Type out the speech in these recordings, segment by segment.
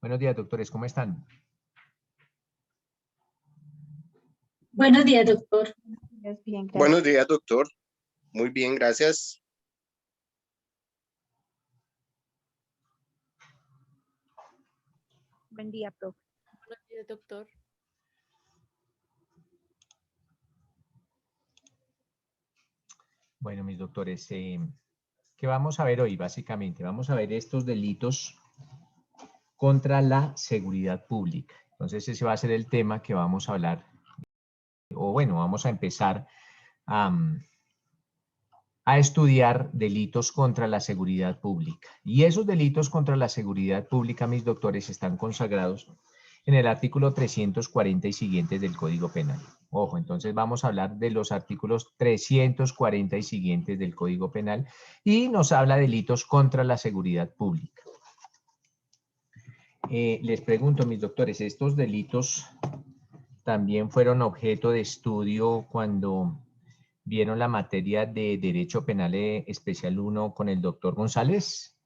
Buenos días, doctores, ¿cómo están? Buenos días, doctor. Bien, gracias. Buenos días, doctor. Muy bien, gracias. Buen día, profe. Buenos días, doctor. Bueno, mis doctores, ¿qué vamos a ver hoy? Básicamente, vamos a ver estos delitos contra la seguridad pública. Entonces, ese va a ser el tema que vamos a hablar, o bueno, vamos a empezar a estudiar delitos contra la seguridad pública. Y esos delitos contra la seguridad pública, mis doctores, están consagrados en el artículo 340 y siguientes del Código Penal. Ojo, entonces vamos a hablar de los artículos 340 y siguientes del Código Penal y nos habla de delitos contra la seguridad pública. Les pregunto, mis doctores, ¿estos delitos también fueron objeto de estudio cuando vieron la materia de Derecho Penal Especial 1 con el doctor González?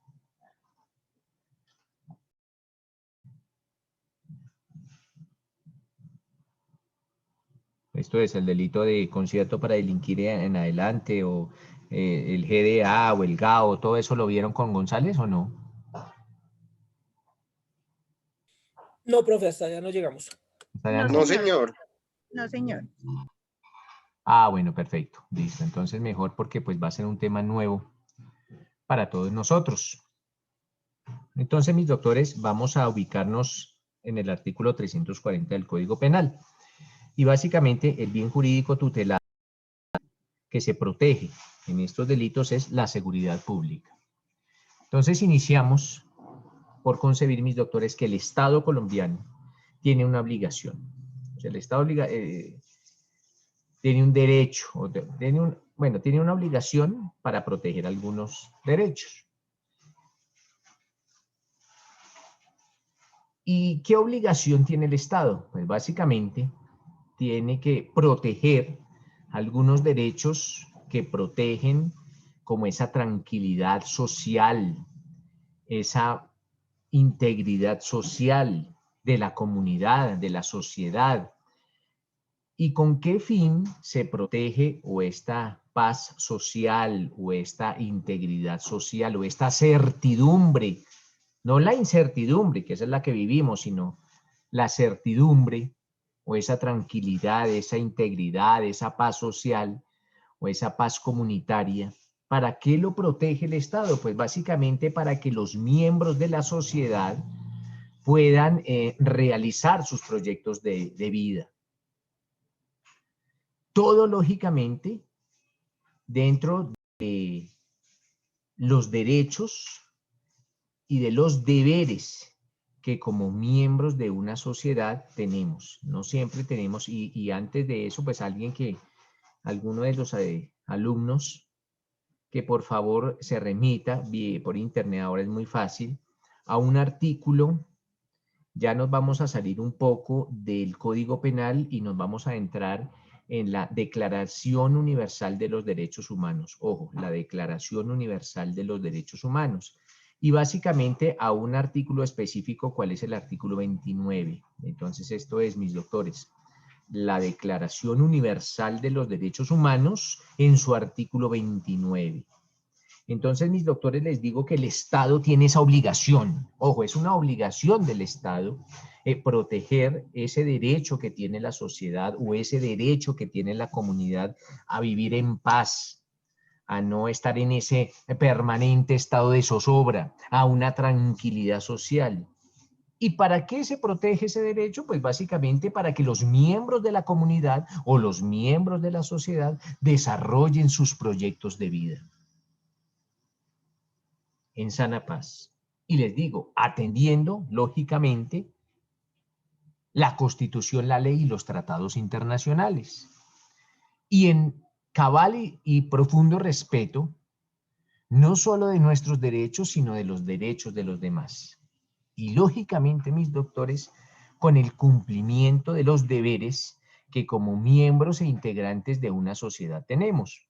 Esto es el delito de concierto para delinquir en adelante o el GDA o el GAO, ¿todo eso lo vieron con González o no? No, profe, hasta allá no llegamos. No, señor. No, señor. Ah, bueno, perfecto. Listo. Entonces mejor porque pues va a ser un tema nuevo para todos nosotros. Entonces, mis doctores, vamos a ubicarnos en el artículo 340 del Código Penal. Y básicamente el bien jurídico tutelar que se protege en estos delitos es la seguridad pública. Entonces iniciamos por concebir, mis doctores, que el Estado colombiano tiene una obligación. O sea, el Estado tiene un derecho, tiene una obligación para proteger algunos derechos. ¿Y qué obligación tiene el Estado? Pues básicamente tiene que proteger algunos derechos que protegen como esa tranquilidad social, esa integridad social de la comunidad, de la sociedad. ¿Y con qué fin se protege o esta paz social o esta integridad social o esta certidumbre? No la incertidumbre, que esa es la que vivimos, sino la certidumbre o esa tranquilidad, esa integridad, esa paz social o esa paz comunitaria. ¿Para qué lo protege el Estado? Pues básicamente para que los miembros de la sociedad puedan realizar sus proyectos de vida. Todo lógicamente dentro de los derechos y de los deberes que como miembros de una sociedad tenemos. No siempre tenemos, y antes de eso, pues alguno de los alumnos, que por favor se remita por internet, ahora es muy fácil, a un artículo. Ya nos vamos a salir un poco del Código Penal y nos vamos a entrar en la Declaración Universal de los Derechos Humanos. Ojo, la Declaración Universal de los Derechos Humanos. Y básicamente a un artículo específico, ¿cuál es el artículo 29? Entonces esto es, mis doctores, la Declaración Universal de los Derechos Humanos en su artículo 29. Entonces, mis doctores, les digo que el Estado tiene esa obligación. Ojo, es una obligación del Estado proteger ese derecho que tiene la sociedad o ese derecho que tiene la comunidad a vivir en paz, a no estar en ese permanente estado de zozobra, a una tranquilidad social. ¿Y para qué se protege ese derecho? Pues básicamente para que los miembros de la comunidad o los miembros de la sociedad desarrollen sus proyectos de vida en sana paz. Y les digo, atendiendo, lógicamente, la Constitución, la ley y los tratados internacionales. Y en cabal y profundo respeto, no solo de nuestros derechos, sino de los derechos de los demás. Y lógicamente, mis doctores, con el cumplimiento de los deberes que como miembros e integrantes de una sociedad tenemos.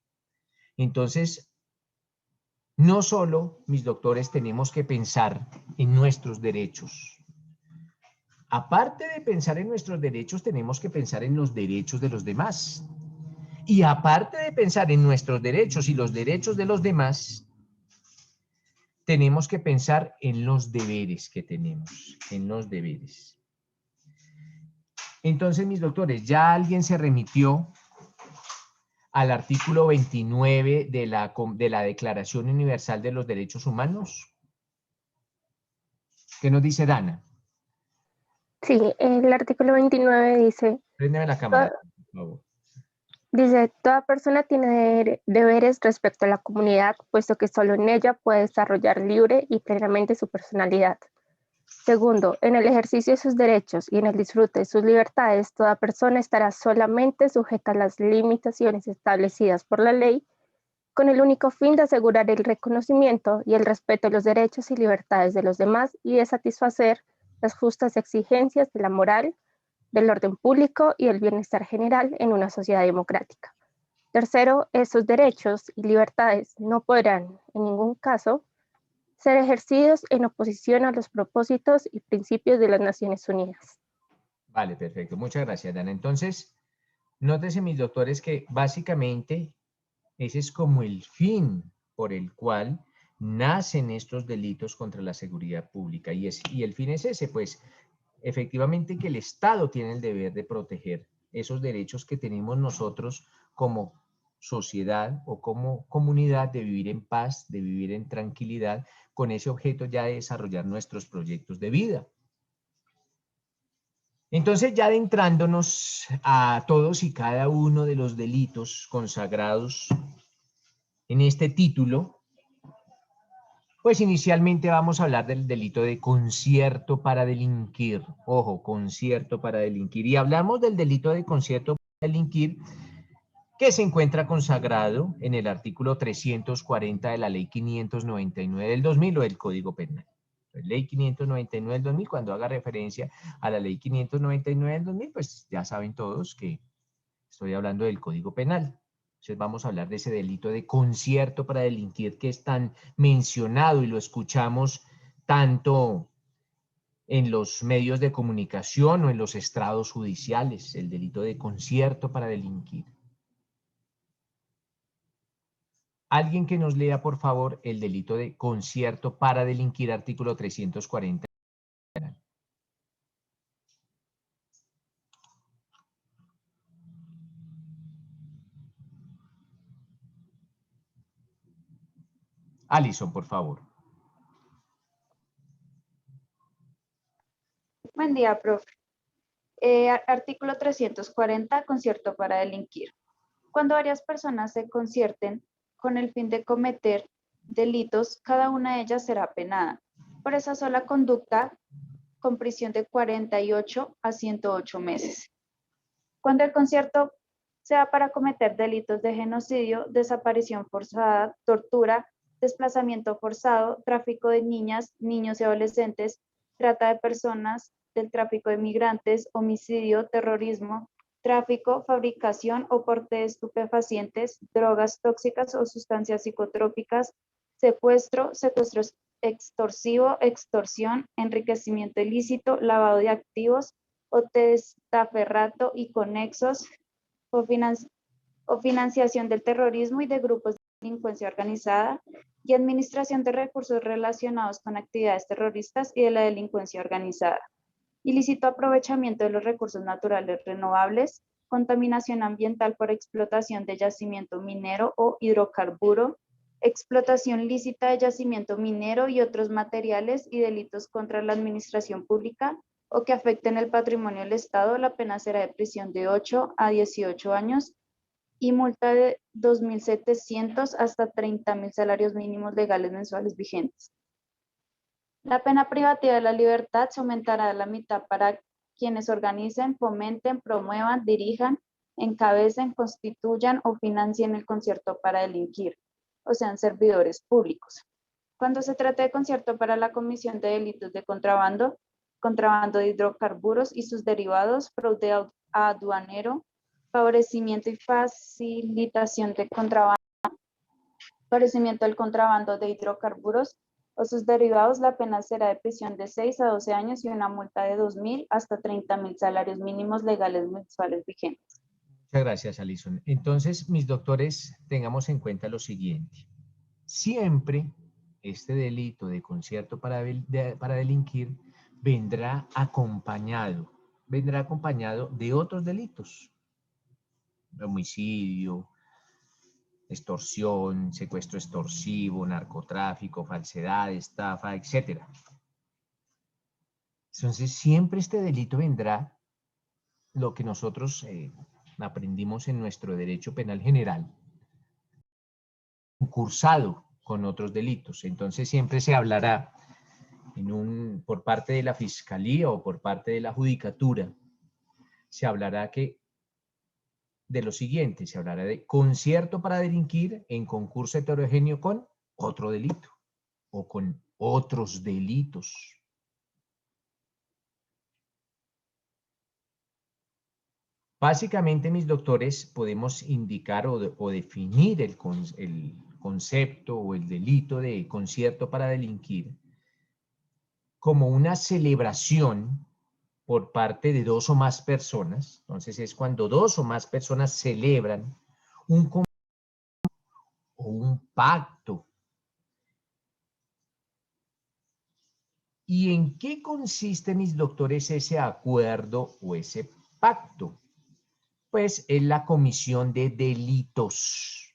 Entonces, no solo, mis doctores, tenemos que pensar en nuestros derechos, aparte de pensar en nuestros derechos, tenemos que pensar en los derechos de los demás. Y aparte de pensar en nuestros derechos y los derechos de los demás, tenemos que pensar en los deberes que tenemos, en los deberes. Entonces, mis doctores, ¿ya alguien se remitió al artículo 29 de la Declaración Universal de los Derechos Humanos? ¿Qué nos dice Dana? Sí, el artículo 29 dice, Préndeme la cámara, por favor. toda persona tiene deberes respecto a la comunidad, puesto que solo en ella puede desarrollar libre y plenamente su personalidad. Segundo, en el ejercicio de sus derechos y en el disfrute de sus libertades, toda persona estará solamente sujeta a las limitaciones establecidas por la ley, con el único fin de asegurar el reconocimiento y el respeto de los derechos y libertades de los demás y de satisfacer las justas exigencias de la moral, del orden público y el bienestar general en una sociedad democrática. Tercero, esos derechos y libertades no podrán, en ningún caso, ser ejercidos en oposición a los propósitos y principios de las Naciones Unidas. Vale, perfecto. Muchas gracias, Dana. Entonces, nótese, mis doctores, que básicamente ese es como el fin por el cual nacen estos delitos contra la seguridad pública. Y el fin es ese, pues, efectivamente que el Estado tiene el deber de proteger esos derechos que tenemos nosotros como sociedad o como comunidad de vivir en paz, de vivir en tranquilidad, con ese objeto ya de desarrollar nuestros proyectos de vida. Entonces, ya adentrándonos a todos y cada uno de los delitos consagrados en este título, pues inicialmente vamos a hablar del delito de concierto para delinquir. Ojo, concierto para delinquir. Y hablamos del delito de concierto para delinquir que se encuentra consagrado en el artículo 340 de la Ley 599 del 2000 o del Código Penal. Ley 599 del 2000, cuando haga referencia a la Ley 599 del 2000, pues ya saben todos que estoy hablando del Código Penal. Entonces vamos a hablar de ese delito de concierto para delinquir que es tan mencionado y lo escuchamos tanto en los medios de comunicación o en los estrados judiciales, el delito de concierto para delinquir. Alguien que nos lea, por favor, el delito de concierto para delinquir, artículo 340. Alison, por favor. Buen día, profe. Artículo 340, concierto para delinquir. Cuando varias personas se concierten con el fin de cometer delitos, cada una de ellas será penada por esa sola conducta con prisión de 48 a 108 meses. Cuando el concierto sea para cometer delitos de genocidio, desaparición forzada, tortura, desplazamiento forzado, tráfico de niñas, niños y adolescentes, trata de personas, del tráfico de migrantes, homicidio, terrorismo, tráfico, fabricación o porte de estupefacientes, drogas tóxicas o sustancias psicotrópicas, secuestro extorsivo, extorsión, enriquecimiento ilícito, lavado de activos o testaferrato y conexos, o financiación del terrorismo y de grupos de delincuencia organizada, y administración de recursos relacionados con actividades terroristas y de la delincuencia organizada. Ilícito aprovechamiento de los recursos naturales renovables, contaminación ambiental por explotación de yacimiento minero o hidrocarburo, explotación lícita de yacimiento minero y otros materiales y delitos contra la administración pública o que afecten el patrimonio del Estado, la pena será de prisión de 8 a 18 años y multa de 2.700 hasta 30.000 salarios mínimos legales mensuales vigentes. La pena privativa de la libertad se aumentará a la mitad para quienes organicen, fomenten, promuevan, dirijan, encabecen, constituyan o financien el concierto para delinquir, o sean servidores públicos. Cuando se trate de concierto para la comisión de delitos de contrabando, contrabando de hidrocarburos y sus derivados, fraude aduanero, favorecimiento y facilitación de contrabando, favorecimiento del contrabando de hidrocarburos, o sus derivados, la pena será de prisión de 6 a 12 años y una multa de 2.000 hasta 30.000 salarios mínimos legales mensuales vigentes. Muchas gracias, Alison. Entonces, mis doctores, tengamos en cuenta lo siguiente. Siempre este delito de concierto para delinquir vendrá acompañado de otros delitos. Homicidio, extorsión, secuestro extorsivo, narcotráfico, falsedad, estafa, etc. Entonces, siempre este delito vendrá, lo que nosotros aprendimos en nuestro derecho penal general, concursado con otros delitos. Entonces, siempre se hablará por parte de la Fiscalía o por parte de la Judicatura, se hablará de lo siguiente, se hablará de concierto para delinquir en concurso heterogéneo con otro delito o con otros delitos. Básicamente, mis doctores, podemos indicar o definir el concepto o el delito de concierto para delinquir como una celebración por parte de dos o más personas. Entonces es cuando dos o más personas celebran un convenio o un pacto. ¿Y en qué consiste, mis doctores, ese acuerdo o ese pacto? Pues es la comisión de delitos.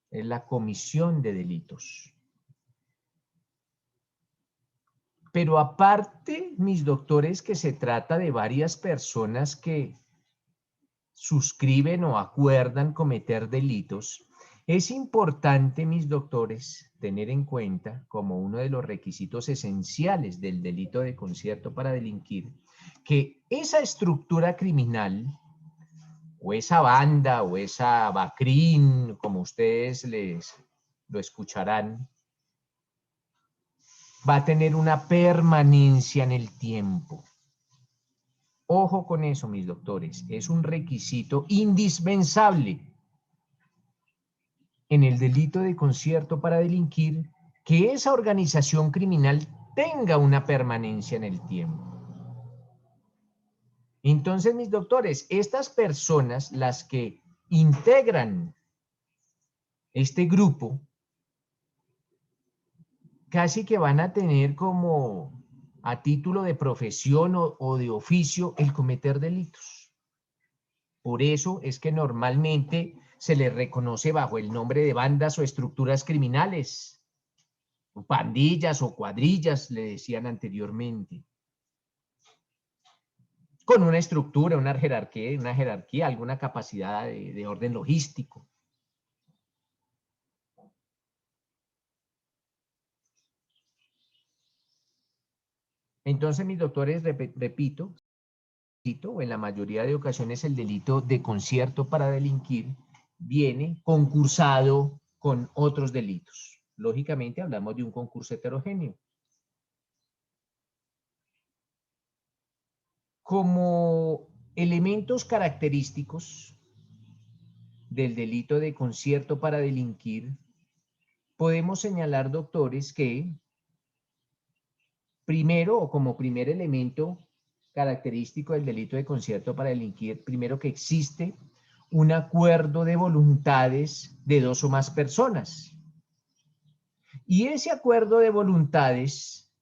Es la comisión de delitos. Pero aparte, mis doctores, que se trata de varias personas que suscriben o acuerdan cometer delitos, es importante, mis doctores, tener en cuenta como uno de los requisitos esenciales del delito de concierto para delinquir, que esa estructura criminal, o esa banda, o esa bacrín, como ustedes lo escucharán, va a tener una permanencia en el tiempo. Ojo con eso, mis doctores, es un requisito indispensable en el delito de concierto para delinquir que esa organización criminal tenga una permanencia en el tiempo. Entonces, mis doctores, estas personas, las que integran este grupo, casi que van a tener como a título de profesión o de oficio el cometer delitos. Por eso es que normalmente se les reconoce bajo el nombre de bandas o estructuras criminales, o pandillas o cuadrillas, le decían anteriormente. Con una estructura, una jerarquía, alguna capacidad de orden logístico. Entonces, mis doctores, repito, en la mayoría de ocasiones el delito de concierto para delinquir viene concursado con otros delitos. Lógicamente hablamos de un concurso heterogéneo. Como elementos característicos del delito de concierto para delinquir, podemos señalar, doctores, que primero, o como primer elemento característico del delito de concierto para delinquir, primero que existe un acuerdo de voluntades de dos o más personas. Y ese acuerdo de voluntades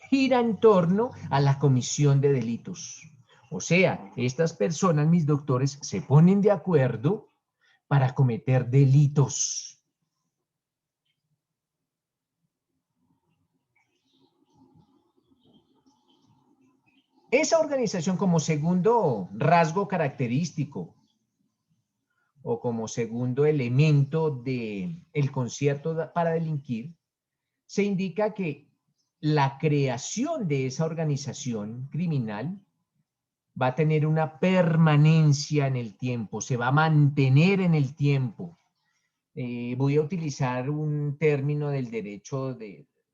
gira en torno a la comisión de delitos. O sea, estas personas, mis doctores, se ponen de acuerdo para cometer delitos. Esa organización, como segundo rasgo característico o como segundo elemento del concierto para delinquir, se indica que la creación de esa organización criminal va a tener una permanencia en el tiempo, se va a mantener en el tiempo. Voy a utilizar un término del derecho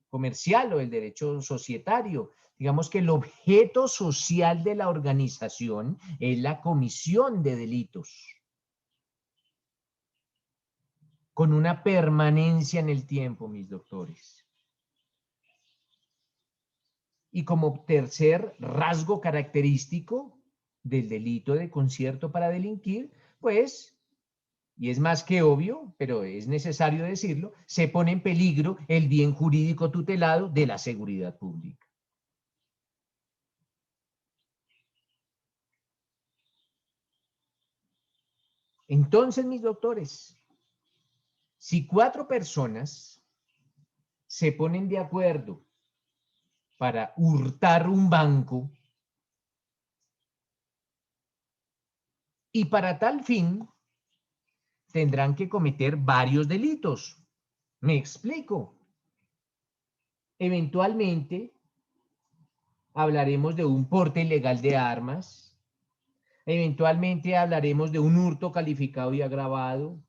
comercial o del derecho societario. Digamos que el objeto social de la organización es la comisión de delitos. con una permanencia en el tiempo, mis doctores. Y como tercer rasgo característico del delito de concierto para delinquir, pues, y es más que obvio, pero es necesario decirlo, se pone en peligro el bien jurídico tutelado de la seguridad pública. Entonces, mis doctores, si 4 personas se ponen de acuerdo para hurtar un banco y para tal fin tendrán que cometer varios delitos. ¿Me explico? Eventualmente hablaremos de un porte ilegal de armas, eventualmente hablaremos de un hurto calificado y agravado,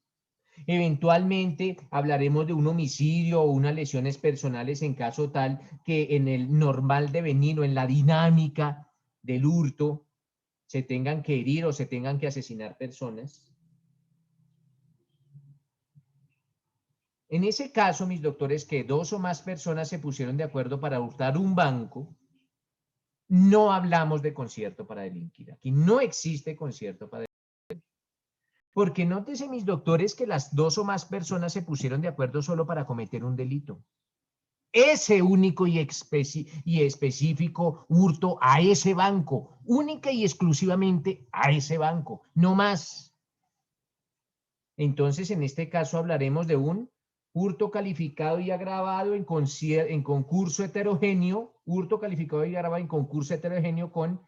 eventualmente hablaremos de un homicidio o unas lesiones personales en caso tal que en el normal devenir o en la dinámica del hurto se tengan que herir o se tengan que asesinar personas. En ese caso, mis doctores, que 2 o más personas se pusieron de acuerdo para hurtar un banco, no hablamos de concierto para delinquir. Aquí no existe concierto para delinquir. Porque nótese, mis doctores, que las 2 o más personas se pusieron de acuerdo solo para cometer un delito. Ese único y específico hurto a ese banco, única y exclusivamente a ese banco, no más. Entonces, en este caso hablaremos de un hurto calificado y agravado en concurso heterogéneo, hurto calificado y agravado en concurso heterogéneo con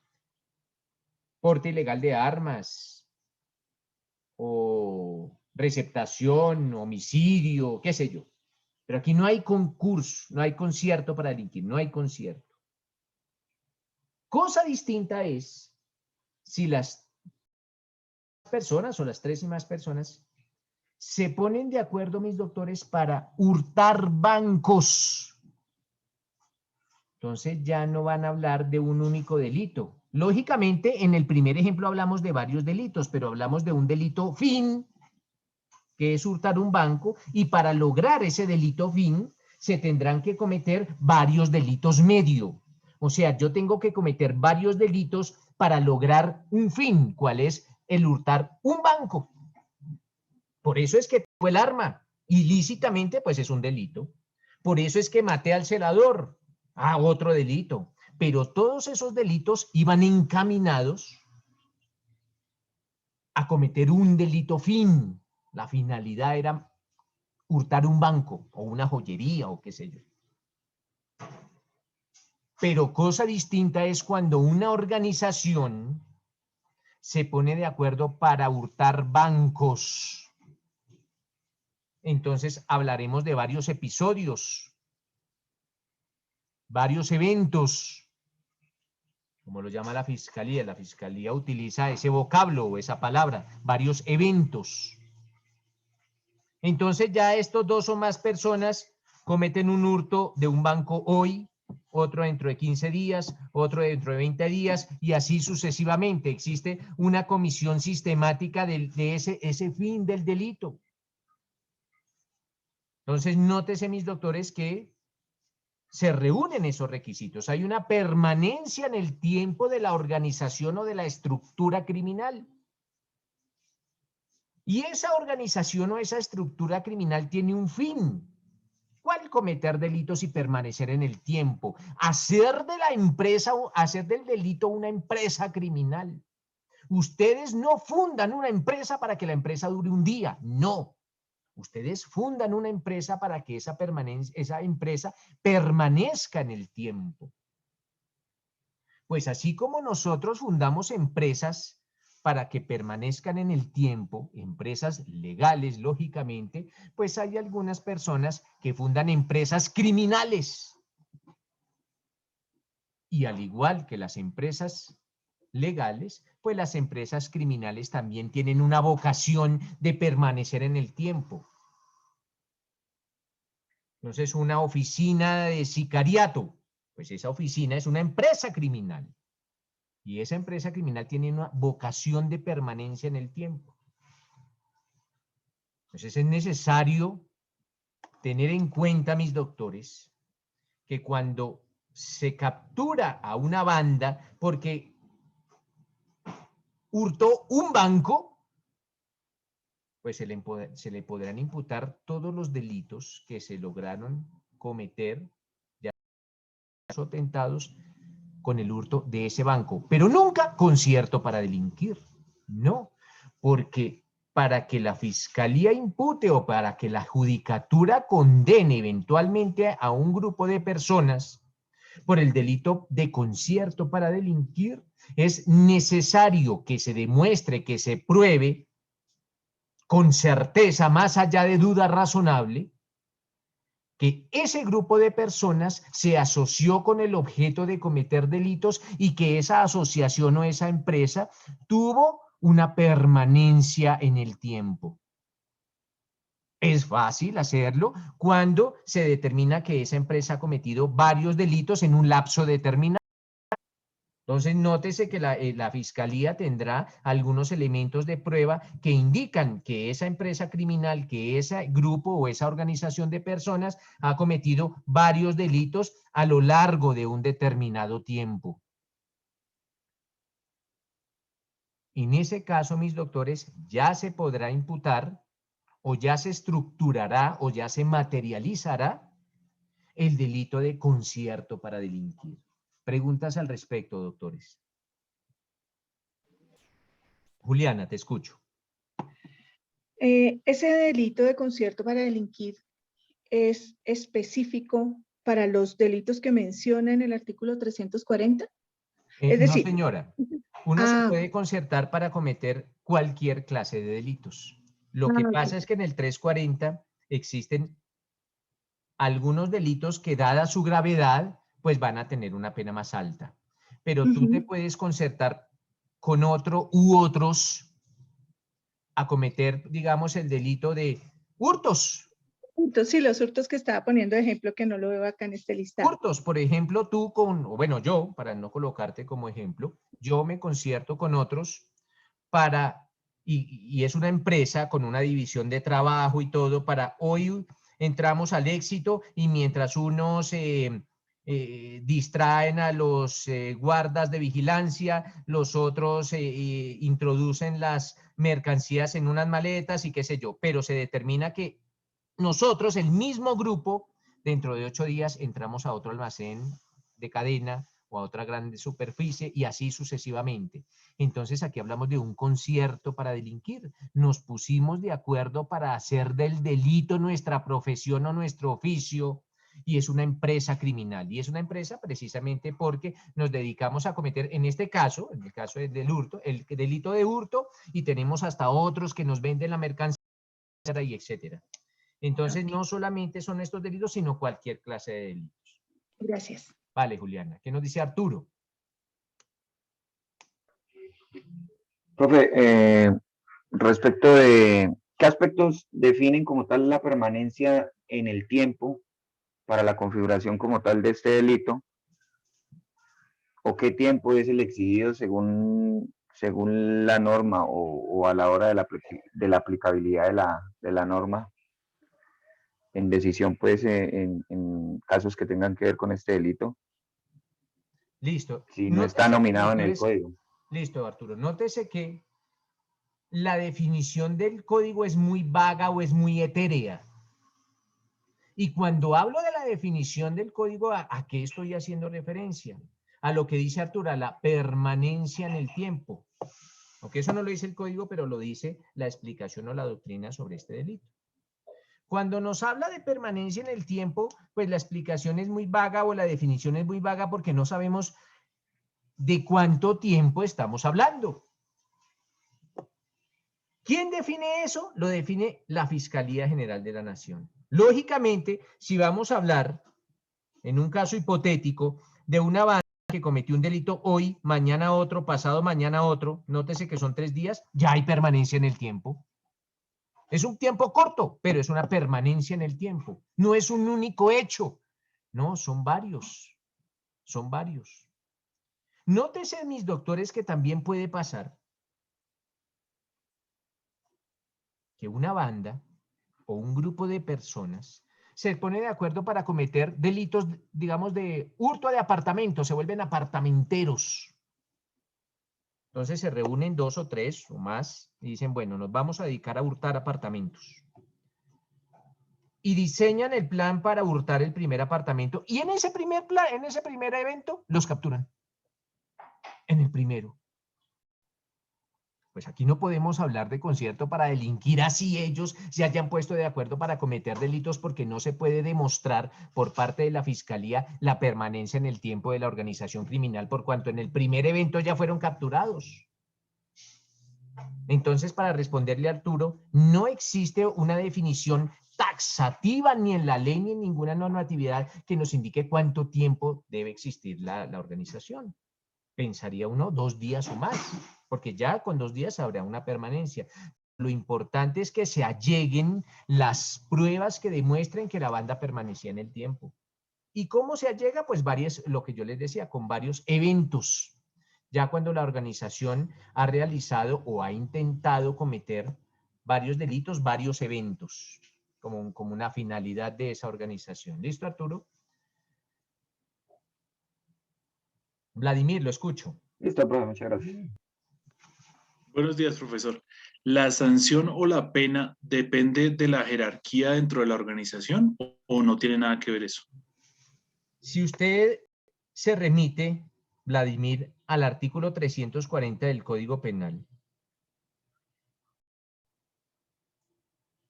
porte ilegal de armas, o receptación, homicidio, qué sé yo. Pero aquí no hay concurso, no hay concierto para delinquir, no hay concierto. Cosa distinta es si las personas o las 3 y más personas se ponen de acuerdo, mis doctores, para hurtar bancos. Entonces ya no van a hablar de un único delito. Lógicamente, en el primer ejemplo hablamos de varios delitos, pero hablamos de un delito fin, que es hurtar un banco, y para lograr ese delito fin, se tendrán que cometer varios delitos medio. O sea, yo tengo que cometer varios delitos para lograr un fin, ¿cuál es? El hurtar un banco. Por eso es que tengo el arma. Ilícitamente, pues es un delito. Por eso es que maté al celador. Otro delito. Pero todos esos delitos iban encaminados a cometer un delito fin. La finalidad era hurtar un banco o una joyería o qué sé yo. Pero cosa distinta es cuando una organización se pone de acuerdo para hurtar bancos. Entonces hablaremos de varios episodios, varios eventos, como lo llama la fiscalía. La fiscalía utiliza ese vocablo o esa palabra, varios eventos. Entonces ya estos 2 o más personas cometen un hurto de un banco hoy, otro dentro de 15 días, otro dentro de 20 días y así sucesivamente. Existe una comisión sistemática de ese fin del delito. Entonces, nótese, mis doctores, que se reúnen esos requisitos. Hay una permanencia en el tiempo de la organización o de la estructura criminal. Y esa organización o esa estructura criminal tiene un fin. ¿Cuál? Cometer delitos y permanecer en el tiempo. Hacer de la empresa, hacer del delito una empresa criminal. Ustedes no fundan una empresa para que la empresa dure un día. No. Ustedes fundan una empresa para que esa empresa permanezca en el tiempo. Pues así como nosotros fundamos empresas para que permanezcan en el tiempo, empresas legales, lógicamente, pues hay algunas personas que fundan empresas criminales. Y al igual que las empresas legales, pues las empresas criminales también tienen una vocación de permanecer en el tiempo. Entonces, una oficina de sicariato, pues esa oficina es una empresa criminal. Y esa empresa criminal tiene una vocación de permanencia en el tiempo. Entonces es necesario tener en cuenta, mis doctores, que cuando se captura a una banda porque hurtó un banco, pues se le podrán imputar todos los delitos que se lograron cometer, ya o atentados, con el hurto de ese banco, pero nunca concierto para delinquir. No, porque para que la fiscalía impute o para que la judicatura condene eventualmente a un grupo de personas por el delito de concierto para delinquir, es necesario que se demuestre, que se pruebe con certeza, más allá de duda razonable, que ese grupo de personas se asoció con el objeto de cometer delitos y que esa asociación o esa empresa tuvo una permanencia en el tiempo. Es fácil hacerlo cuando se determina que esa empresa ha cometido varios delitos en un lapso determinado. Entonces, nótese que la Fiscalía tendrá algunos elementos de prueba que indican que esa empresa criminal, que ese grupo o esa organización de personas ha cometido varios delitos a lo largo de un determinado tiempo. En ese caso, mis doctores, ya se podrá imputar o ya se estructurará o ya se materializará el delito de concierto para delinquir. Preguntas al respecto, doctores. Juliana, te escucho. Ese delito de concierto para delinquir es específico para los delitos que menciona en el artículo 340. Es No, decir, señora. Uno se puede concertar para cometer cualquier clase de delitos. Lo que pasa es que en el 340 existen algunos delitos que, dada su gravedad, pues van a tener una pena más alta. Pero tú te puedes concertar con otro u otros a cometer, digamos, el delito de hurtos. Sí, los hurtos que estaba poniendo de ejemplo, que no lo veo acá en este listado. Hurtos, por ejemplo, tú con, o bueno, yo, para no colocarte como ejemplo, yo me concierto con otros para, y es una empresa con una división de trabajo y todo, para hoy entramos al éxito y mientras unos distraen a los guardas de vigilancia, los otros introducen las mercancías en unas maletas y qué sé yo, pero se determina que nosotros, el mismo grupo, dentro de 8 días entramos a otro almacén de cadena o a otra grande superficie y así sucesivamente. Entonces aquí hablamos de un concierto para delinquir. Nos pusimos de acuerdo para hacer del delito nuestra profesión o nuestro oficio y es una empresa criminal. Y es una empresa precisamente porque nos dedicamos a cometer, en este caso, en el caso del hurto, el delito de hurto, y tenemos hasta otros que nos venden la mercancía y etcétera. Entonces, no solamente son estos delitos, sino cualquier clase de delitos. Gracias. Vale, Juliana. ¿Qué nos dice Arturo? Profe, respecto de qué aspectos definen como tal la permanencia en el tiempo para la configuración como tal de este delito, o qué tiempo es el exigido según la norma o a la hora de la aplicabilidad de la norma en decisión, pues, en casos que tengan que ver con este delito. Listo. Si no está nominado en el código. Listo, Arturo. Nótese que la definición del código es muy vaga o es muy etérea. Y cuando hablo de la definición del código, ¿a qué estoy haciendo referencia? A lo que dice Arturo, a la permanencia en el tiempo. Aunque eso no lo dice el código, pero lo dice la explicación o la doctrina sobre este delito. Cuando nos habla de permanencia en el tiempo, pues la explicación es muy vaga o la definición es muy vaga porque no sabemos de cuánto tiempo estamos hablando. ¿Quién define eso? Lo define la Fiscalía General de la Nación. Lógicamente, si vamos a hablar, en un caso hipotético, de una banda que cometió un delito hoy, mañana otro, pasado mañana otro, nótese que son 3 días, ya hay permanencia en el tiempo. Es un tiempo corto, pero es una permanencia en el tiempo. No es un único hecho. No, son varios. Son varios. Nótese, mis doctores, que también puede pasar que una banda o un grupo de personas se pone de acuerdo para cometer delitos, digamos, de hurto de apartamentos, se vuelven apartamenteros. Entonces se reúnen 2 o 3 o más y dicen, bueno, nos vamos a dedicar a hurtar apartamentos. Y diseñan el plan para hurtar el primer apartamento. Y en ese primer plan, en ese primer evento, los capturan. En el primero. Pues aquí no podemos hablar de concierto para delinquir así ellos se hayan puesto de acuerdo para cometer delitos, porque no se puede demostrar por parte de la Fiscalía la permanencia en el tiempo de la organización criminal, por cuanto en el primer evento ya fueron capturados. Entonces, para responderle a Arturo, no existe una definición taxativa ni en la ley ni en ninguna normatividad que nos indique cuánto tiempo debe existir la organización. Pensaría uno 2 días o más, porque ya con 2 días habrá una permanencia. Lo importante es que se alleguen las pruebas que demuestren que la banda permanecía en el tiempo. ¿Y cómo se allega? Pues lo que yo les decía, con varios eventos. Ya cuando la organización ha realizado o ha intentado cometer varios delitos, varios eventos, como una finalidad de esa organización. ¿Listo, Arturo? Vladimir, lo escucho. Listo, profe, muchas gracias. Buenos días, profesor. ¿La sanción o la pena depende de la jerarquía dentro de la organización o no tiene nada que ver eso? Si usted se remite, Vladimir, al artículo 340 del Código Penal,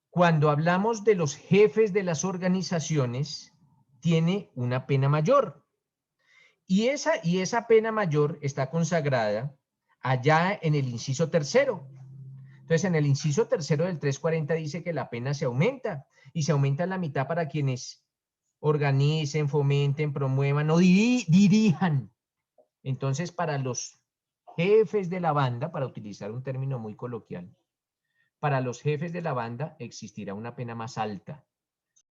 cuando hablamos de los jefes de las organizaciones, tiene una pena mayor. Y esa pena mayor está consagrada allá en el inciso 3º. Entonces, en el inciso 3º del 340 dice que la pena se aumenta, y se aumenta la mitad para quienes organicen, fomenten, promuevan o dirijan. Entonces, para los jefes de la banda, para utilizar un término muy coloquial, para los jefes de la banda existirá una pena más alta.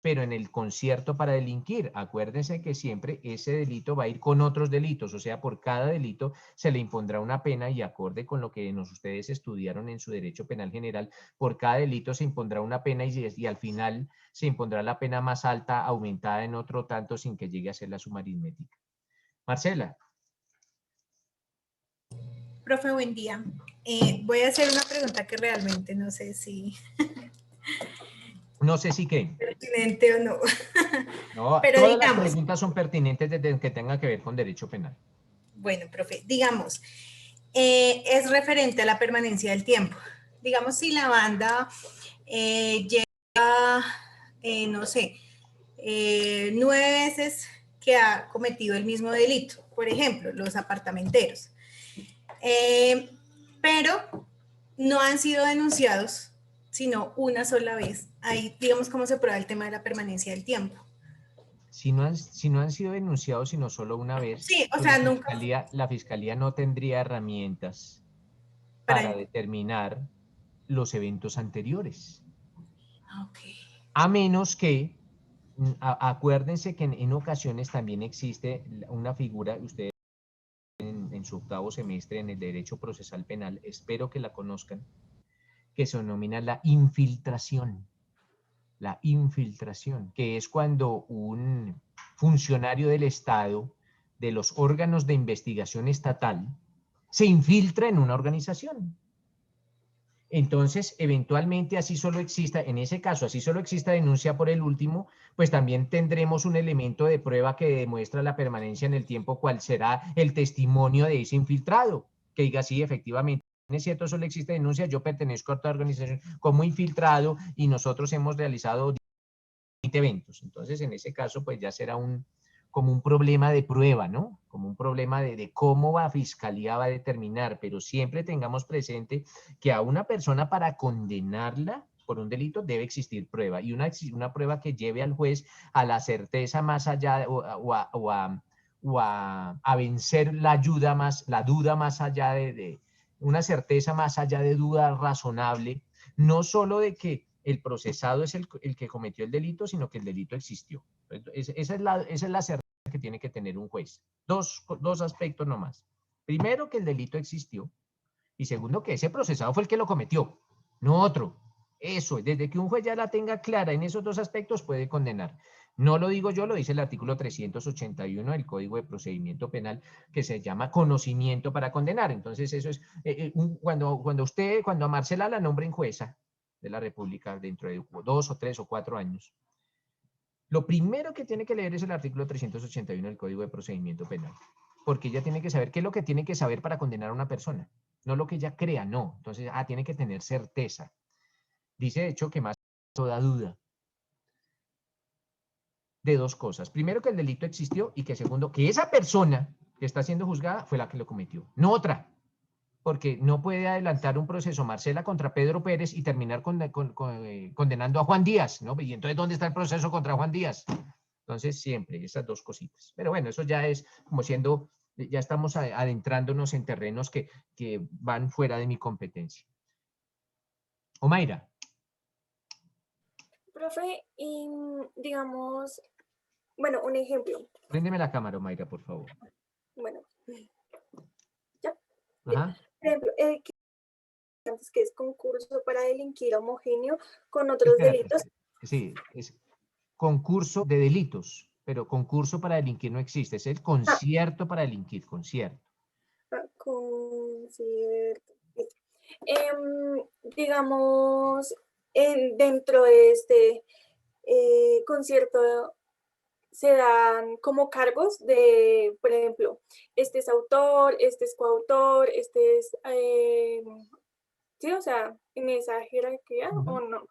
Pero en el concierto para delinquir, acuérdense que siempre ese delito va a ir con otros delitos, o sea, por cada delito se le impondrá una pena, y acorde con lo que ustedes estudiaron en su derecho penal general, por cada delito se impondrá una pena y al final se impondrá la pena más alta aumentada en otro tanto sin que llegue a ser la suma aritmética. Marcela. Profe, buen día. Voy a hacer una pregunta que realmente no sé si... No sé si qué. Pertinente o no. No, pero todas digamos, las preguntas son pertinentes desde que tenga que ver con derecho penal. Bueno, profe, digamos, es referente a la permanencia del tiempo. Digamos, si la banda llega, no sé, 9 veces que ha cometido el mismo delito, por ejemplo, los apartamenteros, pero no han sido denunciados sino una sola vez. Ahí, digamos, cómo se prueba el tema de la permanencia del tiempo. Si no han sido denunciados sino solo una vez, sí, o pues sea, la fiscalía no tendría herramientas para determinar los eventos anteriores. Okay. A menos que, acuérdense que en ocasiones también existe una figura, ustedes en su 8º semestre en el derecho procesal penal, espero que la conozcan, que se denomina la infiltración. La infiltración, que es cuando un funcionario del Estado, de los órganos de investigación estatal, se infiltra en una organización. Entonces, eventualmente, así solo exista, en ese caso, así solo exista denuncia por el último, pues también tendremos un elemento de prueba que demuestra la permanencia en el tiempo, cuál será el testimonio de ese infiltrado, que diga, sí, efectivamente, es cierto, solo existe denuncia, yo pertenezco a otra organización como infiltrado y nosotros hemos realizado 20 eventos. Entonces, en ese caso, pues ya será como un problema de prueba, ¿no? Como un problema de cómo la fiscalía va a determinar, pero siempre tengamos presente que a una persona, para condenarla por un delito debe existir prueba, y una prueba que lleve al juez a la certeza más allá o a vencer la duda más allá de una certeza más allá de duda razonable, no solo de que el procesado es el que cometió el delito, sino que el delito existió. Esa es la certeza que tiene que tener un juez. Dos aspectos nomás. Primero, que el delito existió, y segundo, que ese procesado fue el que lo cometió, no otro. Eso, desde que un juez ya la tenga clara en esos dos aspectos puede condenar. No lo digo yo, lo dice el artículo 381 del Código de Procedimiento Penal, que se llama conocimiento para condenar. Entonces, eso es, cuando a Marcela la nombren jueza de la República dentro de 2 o 3 o 4 años, lo primero que tiene que leer es el artículo 381 del Código de Procedimiento Penal, porque ella tiene que saber qué es lo que tiene que saber para condenar a una persona, no lo que ella crea, no. Entonces, tiene que tener certeza. Dice, de hecho, que más toda duda de dos cosas. Primero, que el delito existió y que segundo, que esa persona que está siendo juzgada fue la que lo cometió, no otra. Porque no puede adelantar un proceso Marcela contra Pedro Pérez y terminar condenando a Juan Díaz, ¿no? Y entonces, ¿dónde está el proceso contra Juan Díaz? Entonces, siempre esas dos cositas. Pero bueno, eso ya es como siendo, ya estamos adentrándonos en terrenos que van fuera de mi competencia. Omaira. Profe, y digamos, bueno, un ejemplo. Préndeme la cámara, Omaira, por favor. Bueno, ya. Ajá. Por ejemplo, que es concurso para delinquir homogéneo con otros delitos. Sí, es concurso de delitos, pero concurso para delinquir no existe, es el concierto para delinquir, concierto. Concierto. Digamos, dentro de este concierto se dan como cargos de, por ejemplo, este es autor, este es coautor, este es... sí, o sea, en esa jerarquía o no.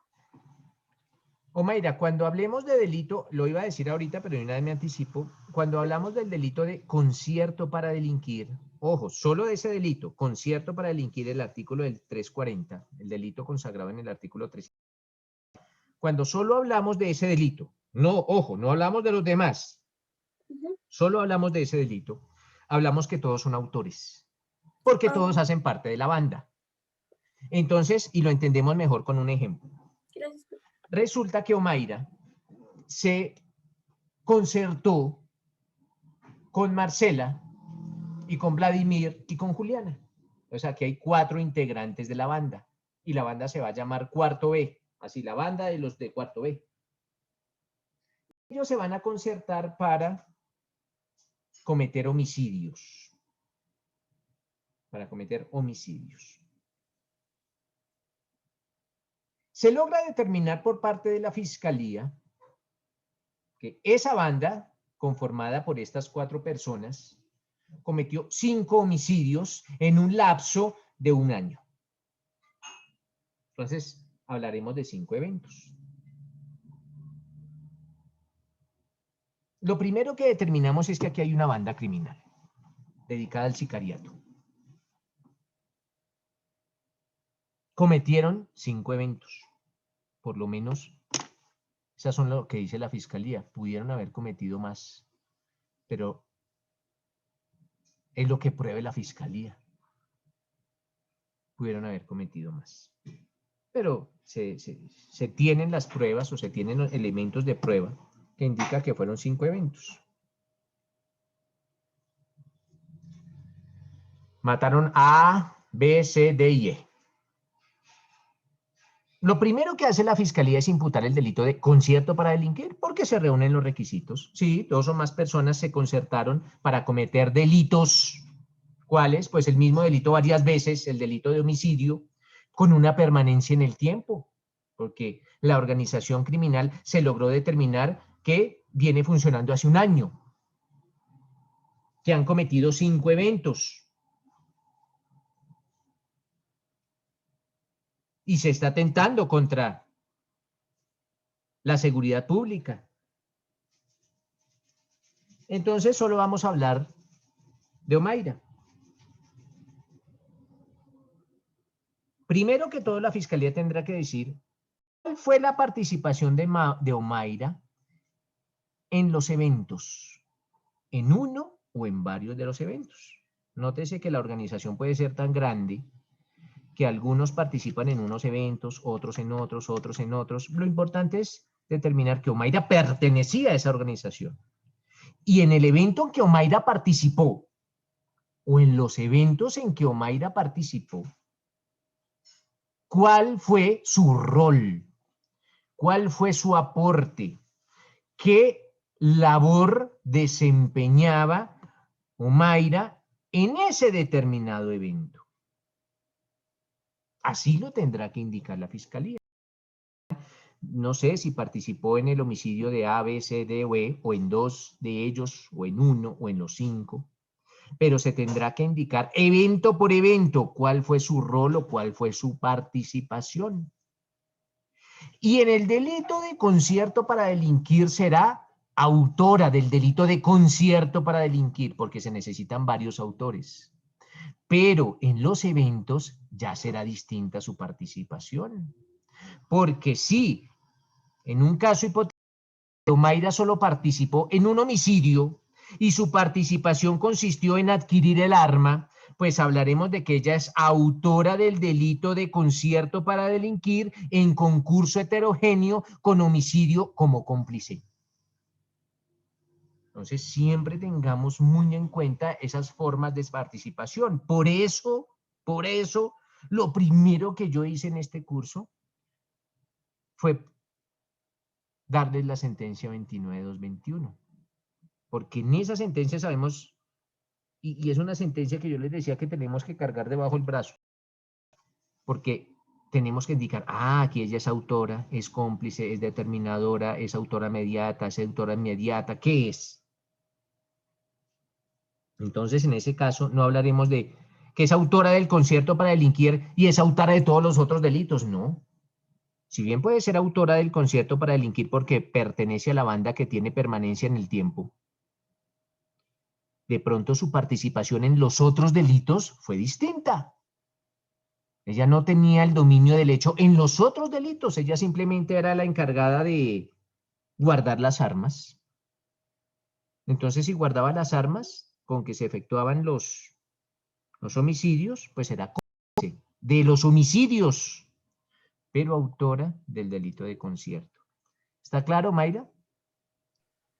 Omaira, cuando hablemos de delito, lo iba a decir ahorita, pero de una vez me anticipo, cuando hablamos del delito de concierto para delinquir, ojo, solo de ese delito, concierto para delinquir, el artículo del 340, el delito consagrado en el artículo 3. Cuando solo hablamos de ese delito, no, ojo, no hablamos de los demás, solo hablamos de ese delito, hablamos que todos son autores, porque todos hacen parte de la banda. Entonces, y lo entendemos mejor con un ejemplo. Gracias. Resulta que Omaira se concertó con Marcela y con Vladimir y con Juliana. O sea, que hay 4 integrantes de la banda y la banda se va a llamar Cuarto B, así la banda de los de Cuarto B. Ellos se van a concertar para cometer homicidios. Para cometer homicidios. Se logra determinar por parte de la Fiscalía que esa banda, conformada por estas 4 personas, cometió 5 homicidios en un lapso de 1 año. Entonces, hablaremos de 5 eventos. Lo primero que determinamos es que aquí hay una banda criminal dedicada al sicariato. Cometieron 5 eventos. Por lo menos, esas son lo que dice la Fiscalía. Pudieron haber cometido más, pero es lo que pruebe la Fiscalía. Pudieron haber cometido más. Pero se tienen las pruebas o se tienen los elementos de prueba que indica que fueron 5 eventos. Mataron a B, C, D y E. Lo primero que hace la Fiscalía es imputar el delito de concierto para delinquir, porque se reúnen los requisitos. Sí, 2 o más personas se concertaron para cometer delitos. ¿Cuáles? Pues el mismo delito varias veces, el delito de homicidio, con una permanencia en el tiempo, porque la organización criminal se logró determinar que viene funcionando hace 1 año, que han cometido 5 eventos. Y se está atentando contra la seguridad pública. Entonces, solo vamos a hablar de Omaira. Primero que todo, la Fiscalía tendrá que decir cuál fue la participación de Omaira en los eventos, en uno o en varios de los eventos. Nótese que la organización puede ser tan grande que algunos participan en unos eventos, otros en otros, otros en otros. Lo importante es determinar que Omaira pertenecía a esa organización. Y en el evento en que Omaira participó, o en los eventos en que Omaira participó, ¿Cuál fue su rol? ¿Cuál fue su aporte? ¿Qué labor desempeñaba Omaira en ese determinado evento? Así lo tendrá que indicar la fiscalía. No sé si participó en el homicidio de A, B, C, D o E, o en 2 de ellos, o en 1, o en los 5, pero se tendrá que indicar evento por evento cuál fue su rol o cuál fue su participación. Y en el delito de concierto para delinquir será autora del delito de concierto para delinquir, porque se necesitan varios autores. Pero en los eventos ya será distinta su participación. Porque si en un caso hipotético Omaira solo participó en un homicidio y su participación consistió en adquirir el arma, pues hablaremos de que ella es autora del delito de concierto para delinquir en concurso heterogéneo con homicidio como cómplice. Entonces, siempre tengamos muy en cuenta esas formas de participación. Por eso, lo primero que yo hice en este curso fue darles la sentencia 29.221. Porque en esa sentencia sabemos, y es una sentencia que yo les decía que tenemos que cargar debajo del brazo, porque tenemos que indicar, aquí ella es autora, es cómplice, es determinadora, es autora inmediata, ¿qué es? Entonces, en ese caso, no hablaremos de que es autora del concierto para delinquir y es autora de todos los otros delitos, no. Si bien puede ser autora del concierto para delinquir porque pertenece a la banda que tiene permanencia en el tiempo, de pronto su participación en los otros delitos fue distinta. Ella no tenía el dominio del hecho en los otros delitos, ella simplemente era la encargada de guardar las armas. Entonces, si guardaba las armas con que se efectuaban los homicidios, pues era cómplice de los homicidios, pero autora del delito de concierto. ¿Está claro, Mayra?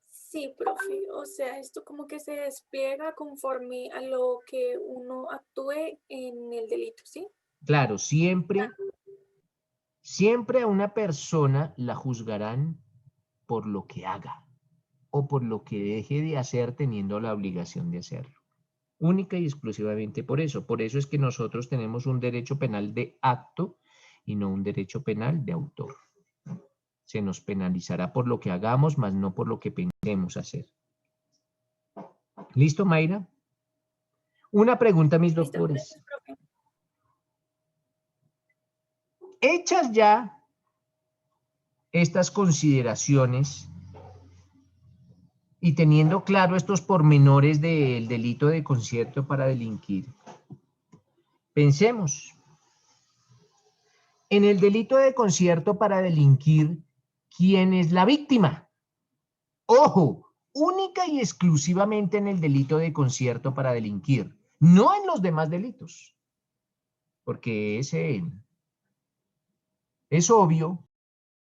Sí, profe, o sea, esto como que se despliega conforme a lo que uno actúe en el delito, ¿sí? Claro, siempre a una persona la juzgarán por lo que haga o por lo que deje de hacer teniendo la obligación de hacerlo. Única y exclusivamente por eso. Por eso es que nosotros tenemos un derecho penal de acto y no un derecho penal de autor. Se nos penalizará por lo que hagamos, más no por lo que pensemos hacer. ¿Listo, Mayra? Una pregunta, mis doctores. Hechas ya estas consideraciones y teniendo claro estos pormenores del delito de concierto para delinquir, pensemos. En el delito de concierto para delinquir, ¿quién es la víctima? Ojo, única y exclusivamente en el delito de concierto para delinquir, no en los demás delitos. Porque es obvio,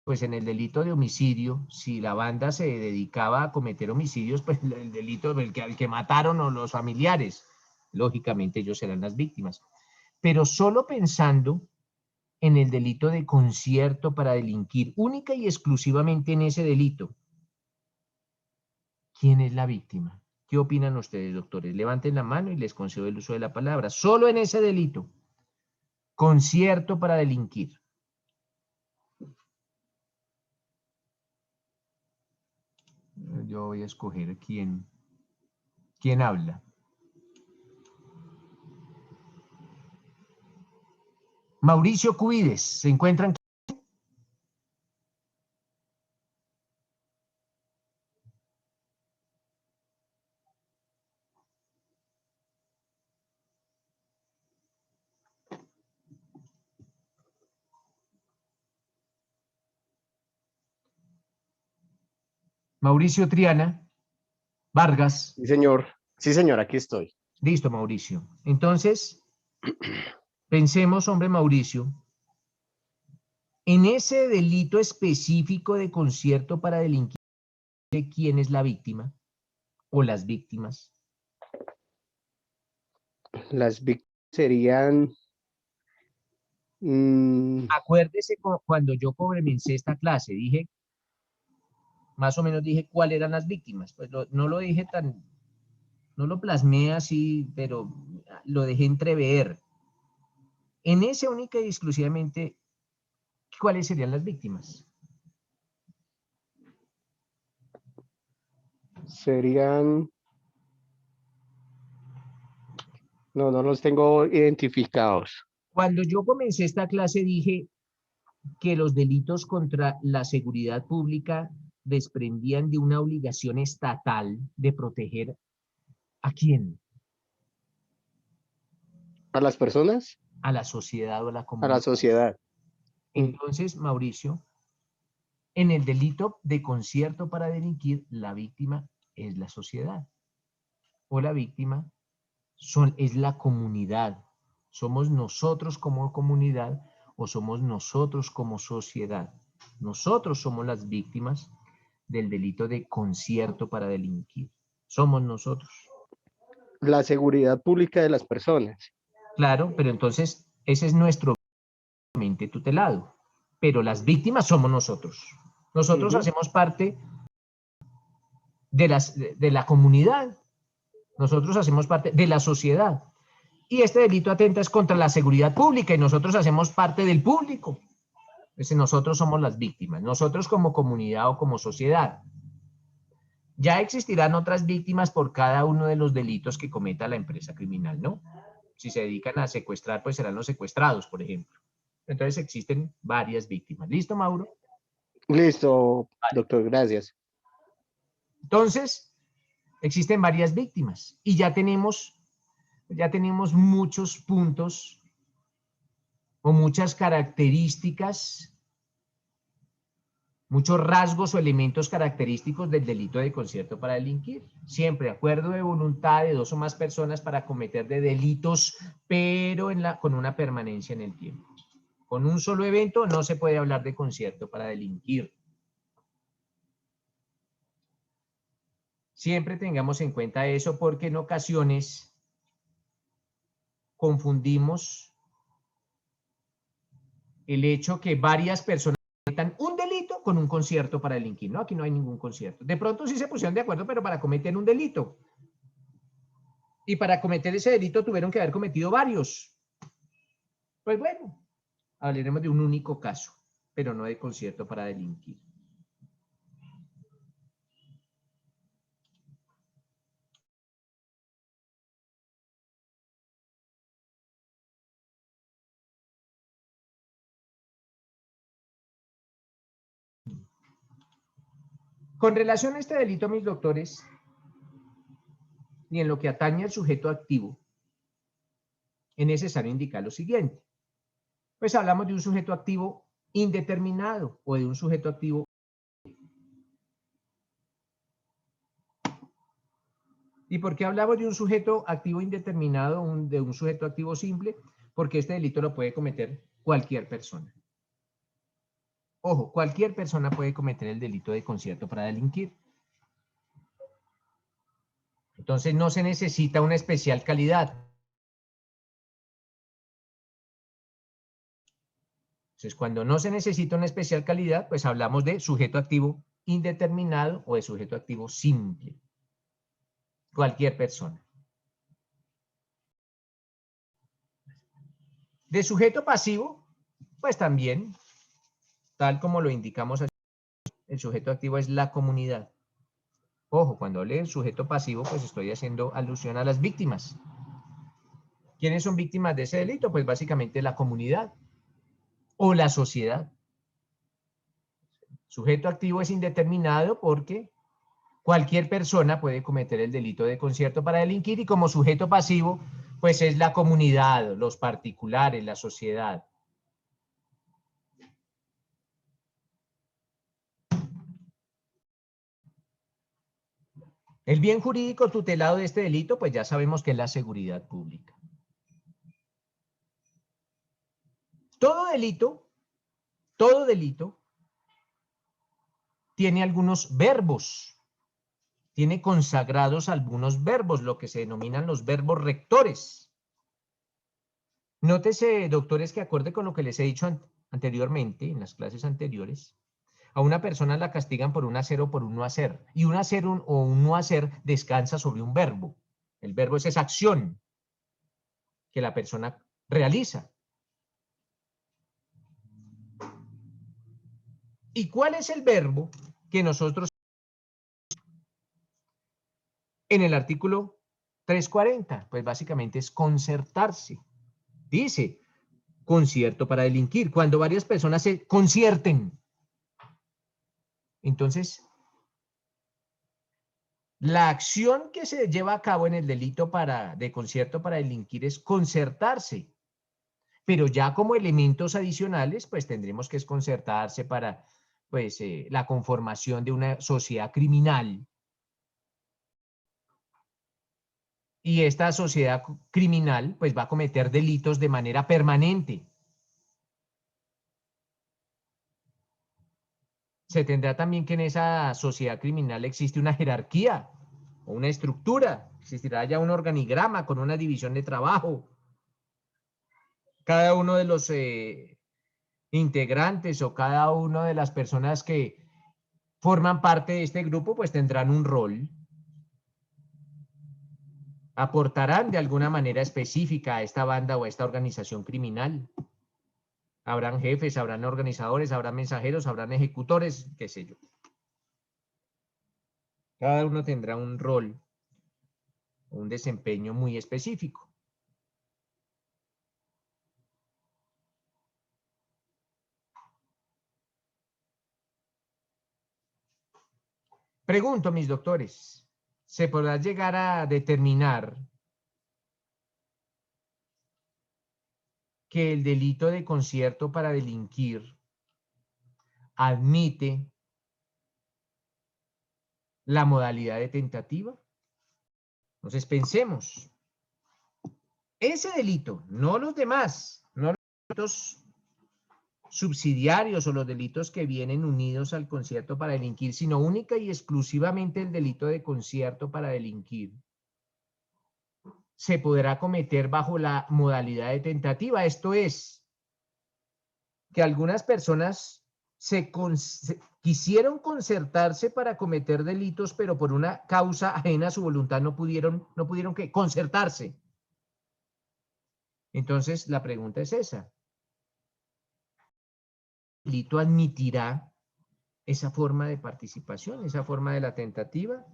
pues en el delito de homicidio, si la banda se dedicaba a cometer homicidios, pues el delito al que mataron o los familiares, lógicamente ellos serán las víctimas. Pero solo pensando en el delito de concierto para delinquir, única y exclusivamente en ese delito, ¿quién es la víctima? ¿Qué opinan ustedes, doctores? Levanten la mano y les concedo el uso de la palabra. Solo en ese delito, concierto para delinquir. Yo voy a escoger quién habla. Mauricio Cubides, ¿se encuentran? Mauricio Triana, Vargas. Sí, señor. Sí, señor, aquí estoy. Listo, Mauricio. Entonces, pensemos, hombre, Mauricio, en ese delito específico de concierto para delinquir, ¿quién es la víctima o las víctimas? Las víctimas serían Acuérdese cuando yo comencé esta clase, dije, más o menos dije cuáles eran las víctimas. Pues no lo dije no lo plasmé así, pero lo dejé entrever. En ese única y exclusivamente, ¿cuáles serían las víctimas? Serían... No los tengo identificados. Cuando yo comencé esta clase dije que los delitos contra la seguridad pública desprendían de una obligación estatal de proteger ¿a quién? ¿A las personas? A la sociedad o a la A comunidad. la sociedad. Entonces, Mauricio, en el delito de concierto para delinquir, la víctima es la sociedad. O la víctima es la comunidad. ¿Somos nosotros como comunidad o somos nosotros como sociedad? Nosotros somos las víctimas del delito de concierto para delinquir. Somos nosotros. La seguridad pública de las personas. Claro, pero entonces ese es nuestro tutelado. Pero las víctimas somos nosotros. Nosotros hacemos parte de la comunidad. Nosotros hacemos parte de la sociedad. Y este delito atenta es contra la seguridad pública y nosotros hacemos parte del público. Nosotros somos las víctimas. Nosotros como comunidad o como sociedad. Ya existirán otras víctimas por cada uno de los delitos que cometa la empresa criminal, ¿no? Si se dedican a secuestrar, pues serán los secuestrados, por ejemplo. Entonces existen varias víctimas. ¿Listo, Mauro? Listo, doctor, gracias. Entonces, existen varias víctimas y ya tenemos muchos puntos o muchas características, muchos rasgos o elementos característicos del delito de concierto para delinquir. Siempre acuerdo de voluntad de dos o más personas para cometer de delitos, pero con una permanencia en el tiempo. Con un solo evento no se puede hablar de concierto para delinquir. Siempre tengamos en cuenta eso porque en ocasiones confundimos el hecho que varias personas cometan un delito con un concierto para delinquir. No, aquí no hay ningún concierto. De pronto sí se pusieron de acuerdo, pero para cometer un delito. Y para cometer ese delito tuvieron que haber cometido varios. Pues bueno, hablaremos de un único caso, pero no de concierto para delinquir. Con relación a este delito, mis doctores, y en lo que atañe al sujeto activo, es necesario indicar lo siguiente. Pues hablamos de un sujeto activo indeterminado o de un sujeto activo. ¿Y por qué hablamos de un sujeto activo indeterminado, de un sujeto activo simple? Porque este delito lo puede cometer cualquier persona. Ojo, cualquier persona puede cometer el delito de concierto para delinquir. Entonces no se necesita una especial calidad. Entonces cuando no se necesita una especial calidad, pues hablamos de sujeto activo indeterminado o de sujeto activo simple. Cualquier persona. De sujeto pasivo, pues también, tal como lo indicamos aquí, el sujeto activo es la comunidad. Ojo, cuando hable del sujeto pasivo, pues estoy haciendo alusión a las víctimas. ¿Quiénes son víctimas de ese delito? Pues básicamente la comunidad o la sociedad. Sujeto activo es indeterminado porque cualquier persona puede cometer el delito de concierto para delinquir y como sujeto pasivo, pues es la comunidad, los particulares, la sociedad. El bien jurídico tutelado de este delito, pues ya sabemos que es la seguridad pública. Todo delito tiene algunos verbos, tiene consagrados algunos verbos, lo que se denominan los verbos rectores. Nótese, doctores, que acorde con lo que les he dicho anteriormente, en las clases anteriores, a una persona la castigan por un hacer o por un no hacer. Y un hacer o un no hacer descansa sobre un verbo. El verbo es esa acción que la persona realiza. ¿Y cuál es el verbo que nosotros en el artículo 340? Pues básicamente es concertarse. Dice, concierto para delinquir. Cuando varias personas se concierten. Entonces, la acción que se lleva a cabo en el delito de concierto para delinquir es concertarse. Pero ya como elementos adicionales, pues tendremos que concertarse para pues, la conformación de una sociedad criminal. Y esta sociedad criminal pues va a cometer delitos de manera permanente. Se tendrá también que en esa sociedad criminal existe una jerarquía o una estructura. Existirá ya un organigrama con una división de trabajo. Cada uno de los integrantes o cada una de las personas que forman parte de este grupo pues tendrán un rol. Aportarán de alguna manera específica a esta banda o a esta organización criminal. Habrán jefes, habrán organizadores, habrán mensajeros, habrán ejecutores, qué sé yo. Cada uno tendrá un rol, un desempeño muy específico. Pregunto, mis doctores, ¿se podrá llegar a determinar que el delito de concierto para delinquir admite la modalidad de tentativa? Entonces pensemos, ese delito, no los demás, no los delitos subsidiarios o los delitos que vienen unidos al concierto para delinquir, sino única y exclusivamente el delito de concierto para delinquir, se podrá cometer bajo la modalidad de tentativa. Esto es, que algunas personas quisieron concertarse para cometer delitos, pero por una causa ajena a su voluntad no pudieron ¿qué? Concertarse. Entonces, la pregunta es esa. ¿El delito admitirá esa forma de participación, esa forma de la tentativa?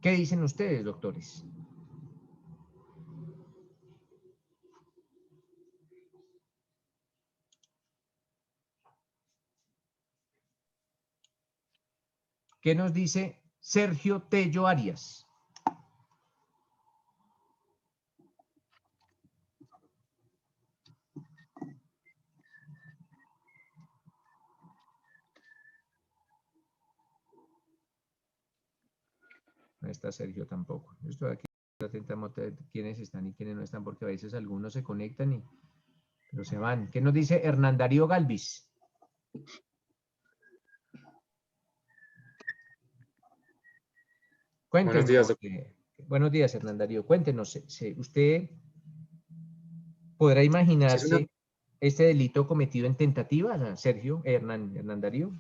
¿Qué dicen ustedes, doctores? ¿Qué nos dice Sergio Tello Arias? No está Sergio tampoco. Yo estoy aquí atentamente a quiénes están y quiénes no están, porque a veces algunos se conectan pero se van. ¿Qué nos dice Hernán Darío Galvis? Cuéntenos. Buenos días, buenos días, Hernán Darío. Cuéntenos, ¿usted podrá imaginarse este delito cometido en tentativa, Sergio, Hernán Darío?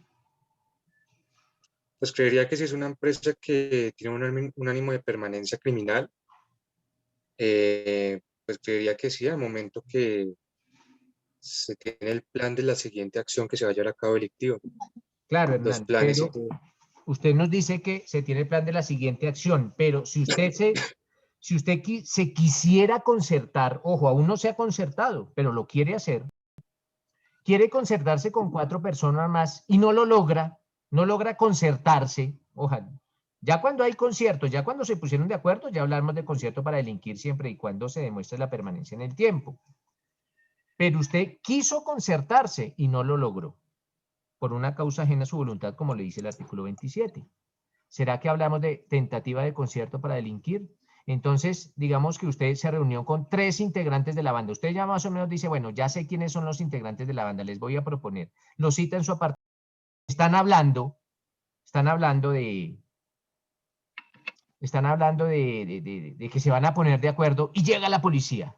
Pues creería que si es una empresa que tiene un ánimo de permanencia criminal, pues creería que sí, al momento que se tiene el plan de la siguiente acción que se va a llevar a cabo delictivo. Claro, Hernán, pero usted nos dice que se tiene el plan de la siguiente acción, pero si usted se quisiera concertar, ojo, aún no se ha concertado, pero lo quiere hacer, quiere concertarse con 4 personas más y no lo logra, no logra concertarse, ojalá. Ya cuando hay conciertos, ya cuando se pusieron de acuerdo, ya hablamos de concierto para delinquir siempre y cuando se demuestre la permanencia en el tiempo. Pero usted quiso concertarse y no lo logró, por una causa ajena a su voluntad, como le dice el artículo 27. ¿Será que hablamos de tentativa de concierto para delinquir? Entonces, digamos que usted se reunió con 3 integrantes de la banda. Usted ya más o menos dice, bueno, ya sé quiénes son los integrantes de la banda, les voy a proponer. Lo cita en su apartado. Están hablando de que se van a poner de acuerdo y llega la policía.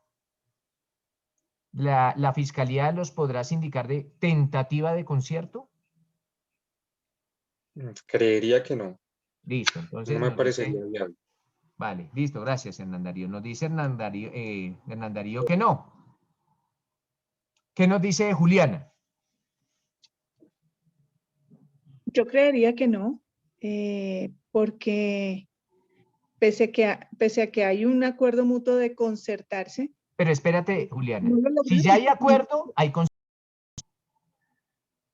¿La fiscalía los podrá sindicar de tentativa de concierto? Creería que no. Listo, entonces No me nos dice... parecería viable. Vale, listo, gracias Hernán Darío. Nos dice Hernán Darío que no. ¿Qué nos dice Juliana? Yo creería que no, porque pese a que hay un acuerdo mutuo de concertarse. Pero espérate, Juliana. No lo Si lograron. ya hay acuerdo, hay concierto.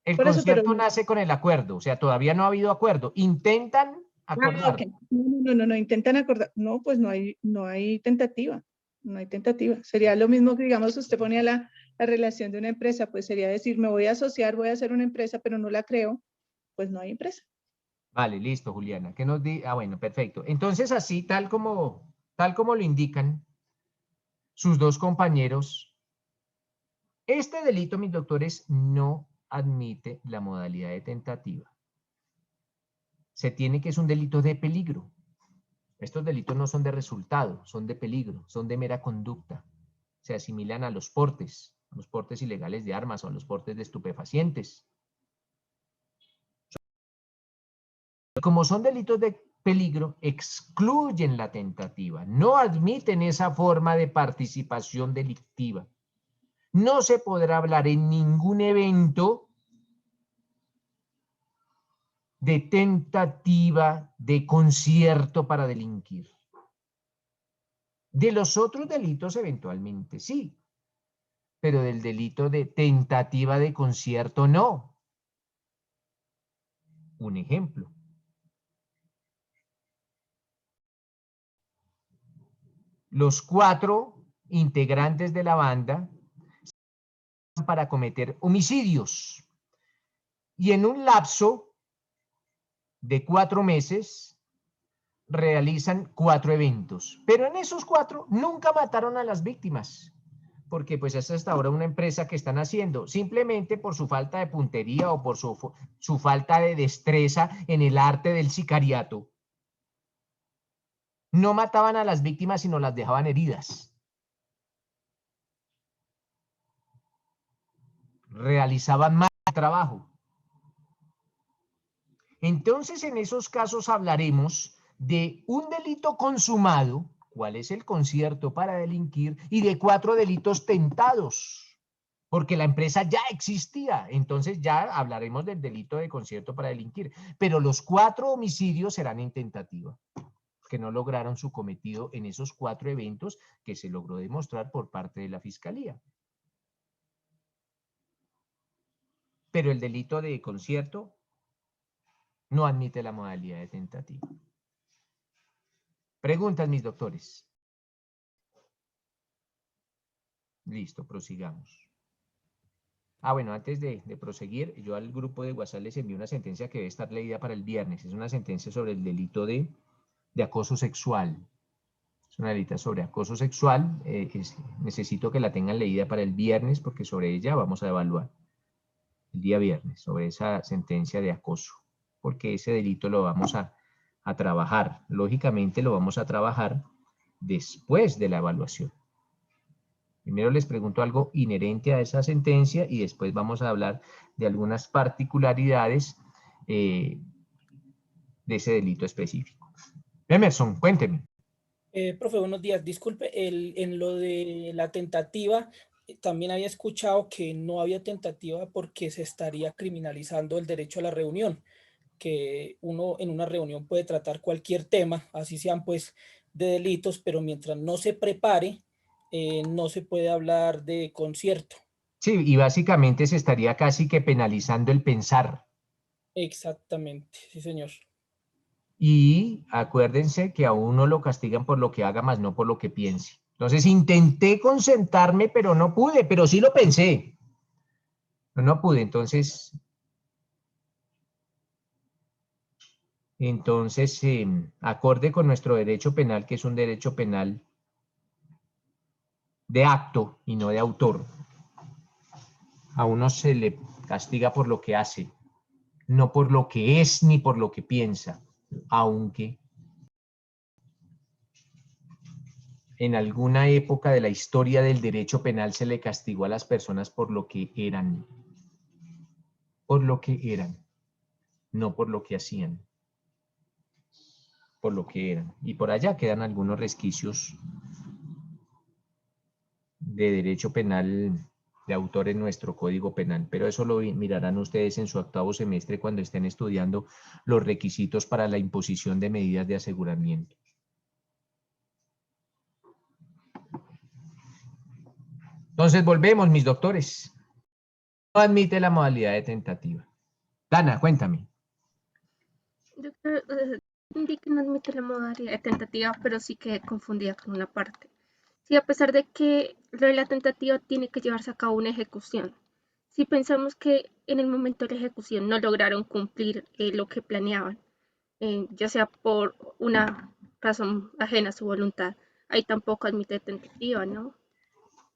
El Por eso, concierto nace con el acuerdo, o sea, todavía no ha habido acuerdo. Intentan acordar. Ok. No, intentan acordar. No, pues no hay tentativa. No hay tentativa. Sería lo mismo que, digamos, usted ponía la relación de una empresa, pues sería decir, me voy a asociar, voy a hacer una empresa, pero no la creo, pues no hay empresa. Vale, listo, Juliana. ¿Qué nos di? Ah, bueno, perfecto. Entonces, así, tal como lo indican sus dos compañeros, este delito, mis doctores, no admite la modalidad de tentativa. Se tiene que es un delito de peligro. Estos delitos no son de resultado, son de peligro, son de mera conducta. Se asimilan a los portes ilegales de armas o a los portes de estupefacientes. Como son delitos de peligro, excluyen la tentativa, no admiten esa forma de participación delictiva. No se podrá hablar en ningún evento de tentativa de concierto para delinquir. De los otros delitos eventualmente sí, pero del delito de tentativa de concierto no. Un ejemplo. Los 4 integrantes de la banda para cometer homicidios y en un lapso de 4 meses realizan 4 eventos, pero en esos 4 nunca mataron a las víctimas, porque pues es hasta ahora una empresa que están haciendo, simplemente por su falta de puntería o por su falta de destreza en el arte del sicariato. No mataban a las víctimas, sino las dejaban heridas. Realizaban mal trabajo. Entonces, en esos casos hablaremos de un delito consumado, cuál es el concierto para delinquir, y de 4 delitos tentados, porque la empresa ya existía. Entonces ya hablaremos del delito de concierto para delinquir, pero los 4 homicidios serán en tentativa, que no lograron su cometido en esos 4 eventos que se logró demostrar por parte de la Fiscalía. Pero el delito de concierto no admite la modalidad de tentativa. Preguntas, mis doctores. Listo, prosigamos. Bueno, antes de proseguir, yo al grupo de WhatsApp les envío una sentencia que debe estar leída para el viernes. Es una sentencia sobre el delito de acoso sexual. Es una delito sobre acoso sexual. Necesito que la tengan leída para el viernes porque sobre ella vamos a evaluar el día viernes, sobre esa sentencia de acoso. Porque ese delito lo vamos a trabajar. Lógicamente lo vamos a trabajar después de la evaluación. Primero les pregunto algo inherente a esa sentencia y después vamos a hablar de algunas particularidades de ese delito específico. Emerson, cuénteme. Profe, buenos días. Disculpe, en lo de la tentativa, también había escuchado que no había tentativa porque se estaría criminalizando el derecho a la reunión, que uno en una reunión puede tratar cualquier tema, así sean pues de delitos, pero mientras no se prepare, no se puede hablar de concierto. Sí, y básicamente se estaría casi que penalizando el pensar. Exactamente, sí señor. Y acuérdense que a uno lo castigan por lo que haga, más no por lo que piense. Entonces intenté concentrarme, pero no pude, pero sí lo pensé. Pero no pude, entonces acorde con nuestro derecho penal, que es un derecho penal de acto y no de autor, a uno se le castiga por lo que hace, no por lo que es ni por lo que piensa, aunque en alguna época de la historia del derecho penal se le castigó a las personas por lo que eran. Por lo que eran, no por lo que hacían. Por lo que eran. Y por allá quedan algunos resquicios de derecho penal de autor en nuestro Código Penal, pero eso lo mirarán ustedes en su 8º semestre cuando estén estudiando los requisitos para la imposición de medidas de aseguramiento. Entonces volvemos, mis doctores. No admite la modalidad de tentativa. Dana, cuéntame. Doctor, entendí que no admite la modalidad de tentativa, pero sí quedé confundida con una parte. Sí, a pesar de que lo de la tentativa tiene que llevarse a cabo una ejecución. Si pensamos que en el momento de la ejecución no lograron cumplir lo que planeaban, ya sea por una razón ajena a su voluntad, ahí tampoco admite tentativa, ¿no?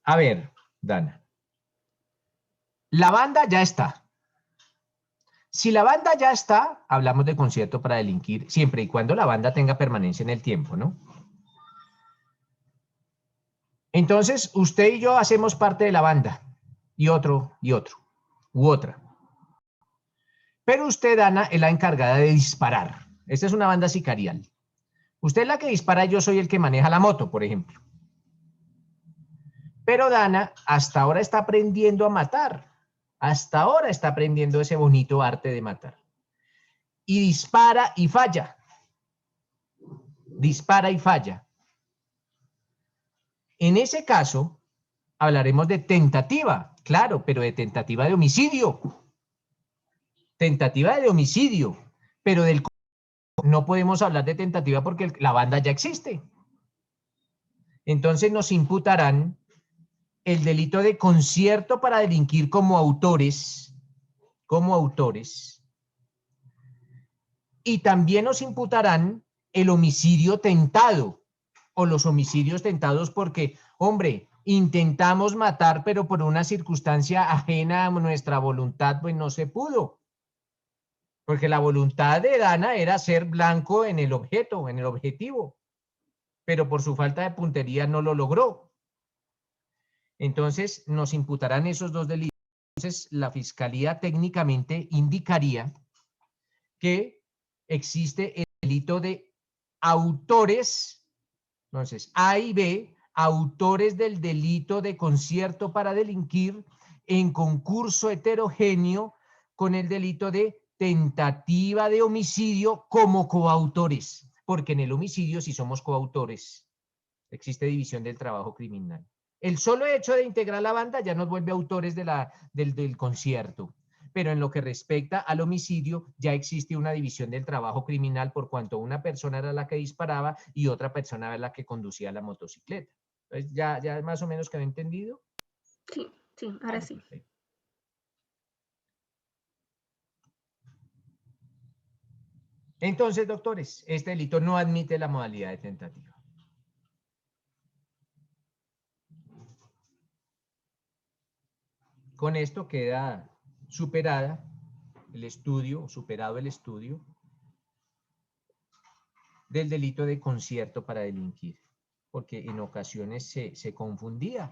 A ver, Dana. La banda ya está. Si la banda ya está, hablamos de concierto para delinquir, siempre y cuando la banda tenga permanencia en el tiempo, ¿no? Entonces, usted y yo hacemos parte de la banda, y otro, u otra. Pero usted, Dana, es la encargada de disparar. Esta es una banda sicarial. Usted es la que dispara, yo soy el que maneja la moto, por ejemplo. Pero Dana hasta ahora está aprendiendo a matar. Hasta ahora está aprendiendo ese bonito arte de matar. Y dispara y falla. Dispara y falla. En ese caso, hablaremos de tentativa, claro, pero de tentativa de homicidio. Tentativa de homicidio, pero del no podemos hablar de tentativa porque la banda ya existe. Entonces nos imputarán el delito de concierto para delinquir como autores, y también nos imputarán el homicidio tentado, o los homicidios tentados porque, hombre, intentamos matar, pero por una circunstancia ajena a nuestra voluntad, pues no se pudo. Porque la voluntad de Dana era ser blanco en el objeto, en el objetivo, pero por su falta de puntería no lo logró. Entonces, nos imputarán esos dos delitos. Entonces, la Fiscalía técnicamente indicaría que existe el delito de autores. Entonces, A y B, autores del delito de concierto para delinquir en concurso heterogéneo con el delito de tentativa de homicidio como coautores, porque en el homicidio sí somos coautores. Existe división del trabajo criminal. El solo hecho de integrar la banda ya nos vuelve autores del concierto. Pero en lo que respecta al homicidio, ya existe una división del trabajo criminal por cuanto una persona era la que disparaba y otra persona era la que conducía la motocicleta. Entonces, ¿ya más o menos quedó entendido? Sí, ahora sí. Perfecto. Entonces, doctores, este delito no admite la modalidad de tentativa. Con esto queda superado el estudio del delito de concierto para delinquir, porque en ocasiones se confundía.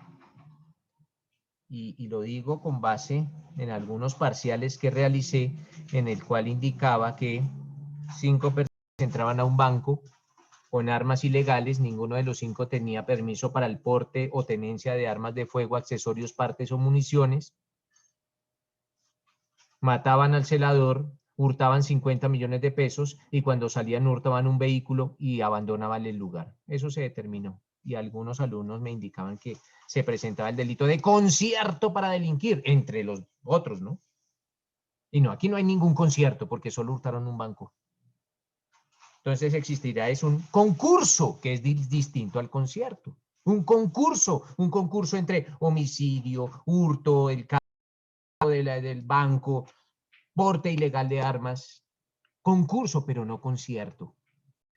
Y lo digo con base en algunos parciales que realicé, en el cual indicaba que 5 personas entraban a un banco con armas ilegales, ninguno de los 5 tenía permiso para el porte o tenencia de armas de fuego, accesorios, partes o municiones. Mataban al celador, hurtaban 50 millones de pesos y cuando salían hurtaban un vehículo y abandonaban el lugar. Eso se determinó y algunos alumnos me indicaban que se presentaba el delito de concierto para delinquir, entre los otros, ¿no? Y no, aquí no hay ningún concierto porque solo hurtaron un banco. Entonces existirá es un concurso que es distinto al concierto. Un concurso entre homicidio, hurto, el cargo del banco, porte ilegal de armas, concurso, pero no concierto.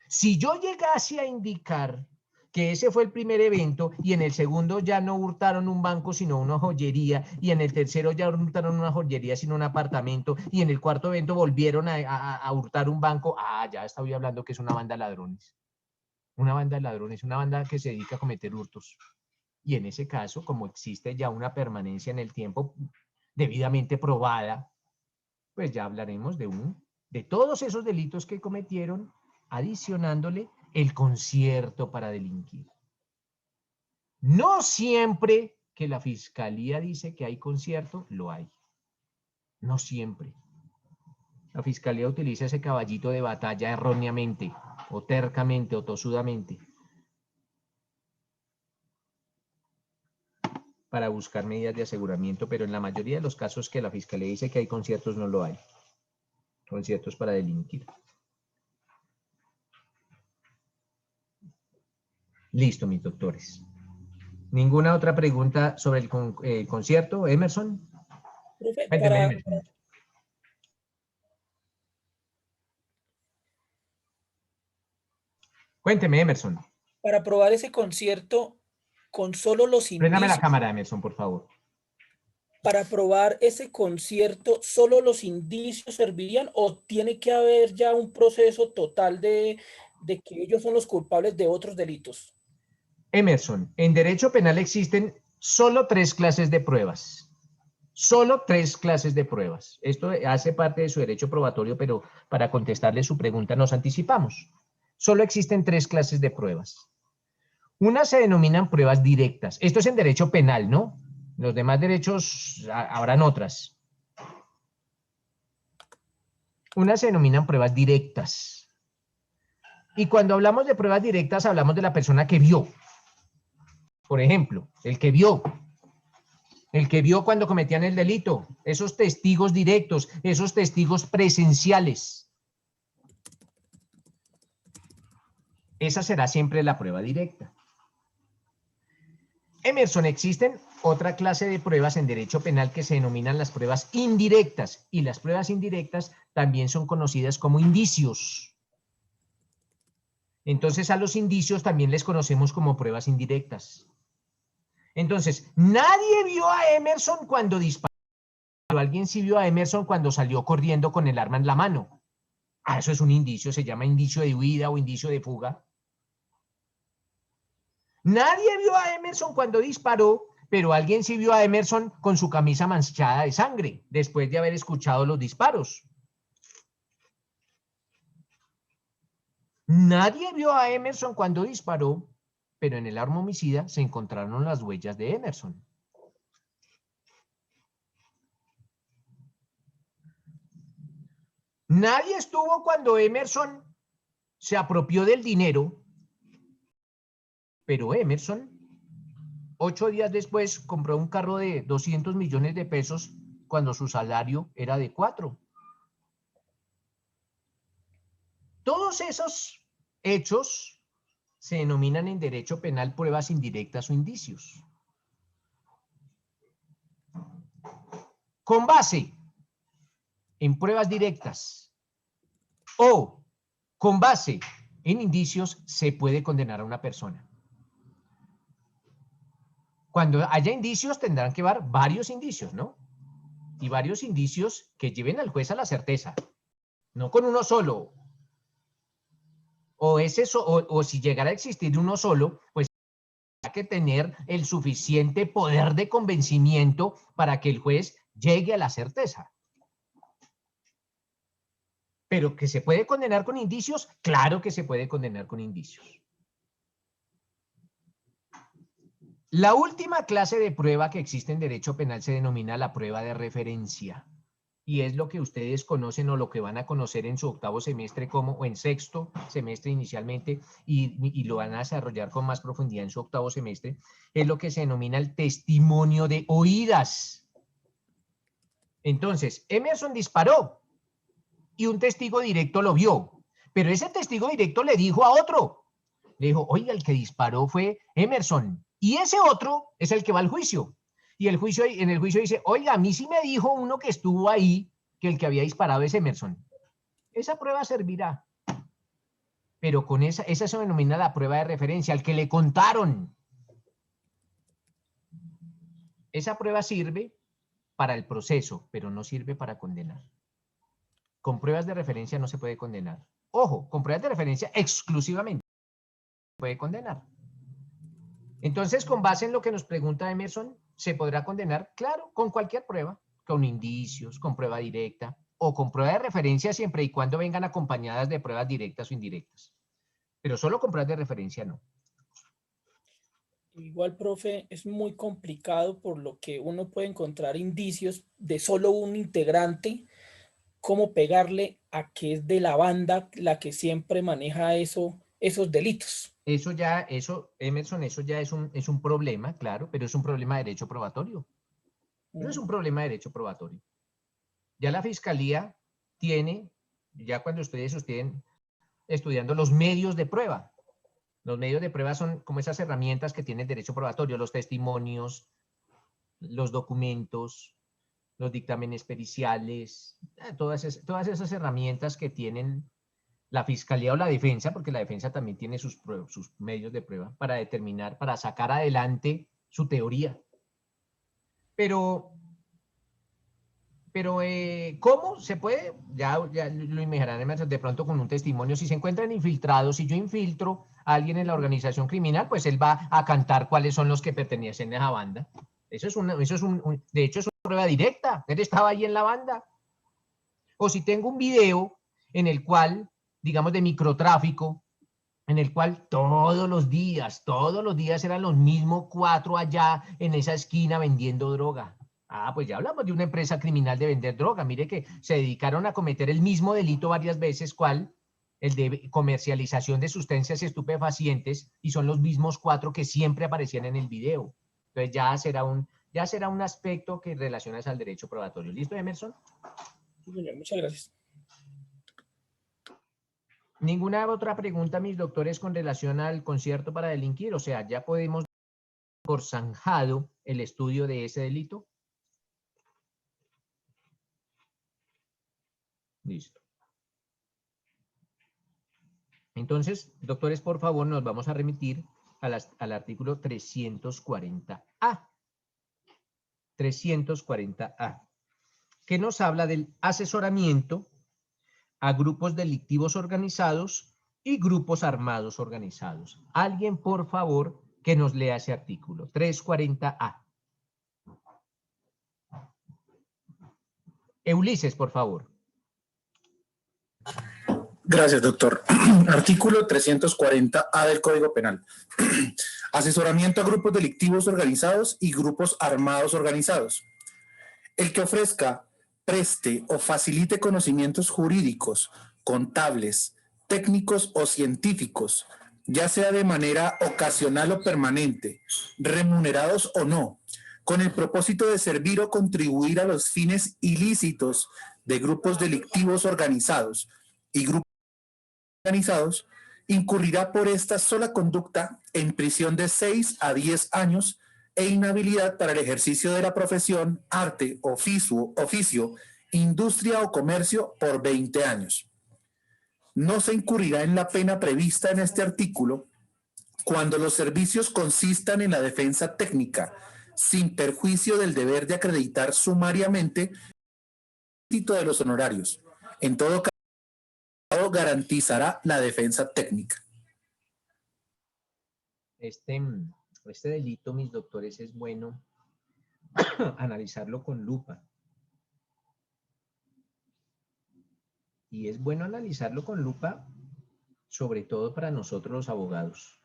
Si yo llegase a indicar que ese fue el primer evento y en el segundo ya no hurtaron un banco sino una joyería y en el tercero ya hurtaron una joyería sino un apartamento y en el cuarto evento volvieron a hurtar un banco, ya estoy hablando que es una banda de ladrones. una banda de ladrones, una banda que se dedica a cometer hurtos. Y en ese caso, como existe ya una permanencia en el tiempo debidamente probada, pues ya hablaremos de todos esos delitos que cometieron, adicionándole el concierto para delinquir. No siempre que la fiscalía dice que hay concierto, lo hay. No siempre. La fiscalía utiliza ese caballito de batalla erróneamente, o tercamente, o tosudamente, para buscar medidas de aseguramiento, pero en la mayoría de los casos que la fiscalía dice que hay conciertos, no lo hay. Conciertos para delinquir. Listo, mis doctores. ¿Ninguna otra pregunta sobre el concierto, Emerson? Profe, Cuénteme, Emerson. Cuénteme, Emerson. Para probar ese concierto con solo los Préndame la indicios. cámara, Emerson, por favor. Para probar ese concierto, ¿solo los indicios servirían o tiene que haber ya un proceso total de que ellos son los culpables de otros delitos? Emerson, en derecho penal existen solo 3 clases de pruebas. Solo 3 clases de pruebas. Esto hace parte de su derecho probatorio, pero para contestarle su pregunta nos anticipamos. Solo existen 3 clases de pruebas. Unas se denominan pruebas directas. Esto es en derecho penal, ¿no? Los demás derechos habrán otras. Unas se denominan pruebas directas. Y cuando hablamos de pruebas directas, hablamos de la persona que vio. Por ejemplo, el que vio cuando cometían el delito, esos testigos directos, esos testigos presenciales. Esa será siempre la prueba directa. Emerson, existen otra clase de pruebas en derecho penal que se denominan las pruebas indirectas, y las pruebas indirectas también son conocidas como indicios. Entonces a los indicios también les conocemos como pruebas indirectas. Entonces, nadie vio a Emerson cuando disparó, pero alguien sí vio a Emerson cuando salió corriendo con el arma en la mano. Ah, eso es un indicio, se llama indicio de huida o indicio de fuga. Nadie vio a Emerson cuando disparó, pero alguien sí vio a Emerson con su camisa manchada de sangre, después de haber escuchado los disparos. Nadie vio a Emerson cuando disparó, pero en el arma homicida se encontraron las huellas de Emerson. Nadie estuvo cuando Emerson se apropió del dinero, pero Emerson, 8 días después, compró un carro de 200 millones de pesos cuando su salario era de 4. Todos esos hechos se denominan en derecho penal pruebas indirectas o indicios. Con base en pruebas directas o con base en indicios se puede condenar a una persona. Cuando haya indicios tendrán que haber varios indicios, ¿no? Y varios indicios que lleven al juez a la certeza, no con uno solo. O si llegara a existir uno solo, pues hay que tener el suficiente poder de convencimiento para que el juez llegue a la certeza. Pero que se puede condenar con indicios, claro que se puede condenar con indicios. La última clase de prueba que existe en derecho penal se denomina la prueba de referencia. Y es lo que ustedes conocen o lo que van a conocer en su octavo semestre o en sexto semestre inicialmente y lo van a desarrollar con más profundidad en su octavo semestre. Es lo que se denomina el testimonio de oídas. Entonces, Emerson disparó y un testigo directo lo vio, pero ese testigo directo le dijo a otro, le dijo, oiga, el que disparó fue Emerson, y ese otro es el que va al juicio. Y en el juicio dice, oiga, a mí sí me dijo uno que estuvo ahí que el que había disparado es Emerson. Esa prueba servirá. Pero con esa se denomina la prueba de referencia, al que le contaron. Esa prueba sirve para el proceso, pero no sirve para condenar. Con pruebas de referencia no se puede condenar. Ojo, con pruebas de referencia exclusivamente. puede condenar. Entonces, con base en lo que nos pregunta Emerson, ¿se podrá condenar? Claro, con cualquier prueba, con indicios, con prueba directa o con prueba de referencia siempre y cuando vengan acompañadas de pruebas directas o indirectas. Pero solo con pruebas de referencia no. Igual, profe, es muy complicado por lo que uno puede encontrar indicios de solo un integrante, cómo pegarle a que es de la banda la que siempre maneja esos delitos. Emerson, eso ya es un problema, claro, pero es un problema de derecho probatorio. Pero es un problema de derecho probatorio. Ya la Fiscalía tiene, ya cuando ustedes estén estudiando los medios de prueba. Los medios de prueba son como esas herramientas que tiene el derecho probatorio, los testimonios, los documentos, los dictámenes periciales, todas esas herramientas que tienen la Fiscalía o la defensa, porque la defensa también tiene sus medios de prueba para determinar, para sacar adelante su teoría. Pero ¿cómo se puede? Ya lo imaginarán de pronto con un testimonio. Si se encuentran infiltrados, si yo infiltro a alguien en la organización criminal, pues él va a cantar cuáles son los que pertenecen a esa banda. De hecho, es una prueba directa. Él estaba ahí en la banda. O si tengo un video en el cual, digamos, de microtráfico, en el cual todos los días eran los mismos 4 allá en esa esquina vendiendo droga. Ah, pues ya hablamos de una empresa criminal de vender droga. Mire que se dedicaron a cometer el mismo delito varias veces, ¿cuál? El de comercialización de sustancias estupefacientes, y son los mismos 4 que siempre aparecían en el video. Entonces ya será un aspecto que relaciona al derecho probatorio. ¿Listo, Emerson? Sí, señor, muchas gracias. ¿Ninguna otra pregunta, mis doctores, con relación al concierto para delinquir? O sea, ya podemos dar por zanjado el estudio de ese delito. Listo. Entonces, doctores, por favor, nos vamos a remitir al artículo 340A. 340A, que nos habla del asesoramiento a grupos delictivos organizados y grupos armados organizados. Alguien, por favor, que nos lea ese artículo, 340A. Ulises, por favor. Gracias, doctor. Artículo 340A del Código Penal. Asesoramiento a grupos delictivos organizados y grupos armados organizados. El que ofrezca, preste o facilite conocimientos jurídicos, contables, técnicos o científicos, ya sea de manera ocasional o permanente, remunerados o no, con el propósito de servir o contribuir a los fines ilícitos de grupos delictivos organizados y grupos organizados, incurrirá por esta sola conducta en prisión de 6 a 10 años e inhabilidad para el ejercicio de la profesión, arte, oficio, industria o comercio por 20 años. No se incurrirá en la pena prevista en este artículo cuando los servicios consistan en la defensa técnica, sin perjuicio del deber de acreditar sumariamente el de los honorarios. En todo caso, garantizará la defensa técnica. Este delito, mis doctores, es bueno analizarlo con lupa. Y es bueno analizarlo con lupa, sobre todo para nosotros los abogados.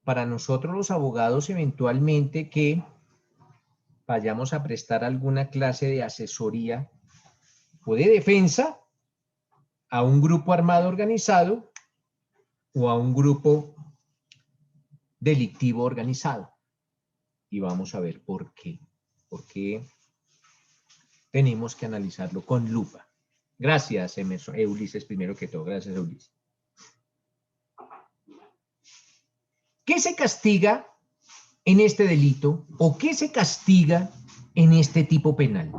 Para nosotros los abogados, eventualmente que vayamos a prestar alguna clase de asesoría o de defensa a un grupo armado organizado o a un grupo delictivo organizado. Y vamos a ver por qué. ¿Por qué tenemos que analizarlo con lupa? Gracias, Emerson. Ulises, primero que todo. Gracias, Ulises. ¿Qué se castiga en este delito o qué se castiga en este tipo penal?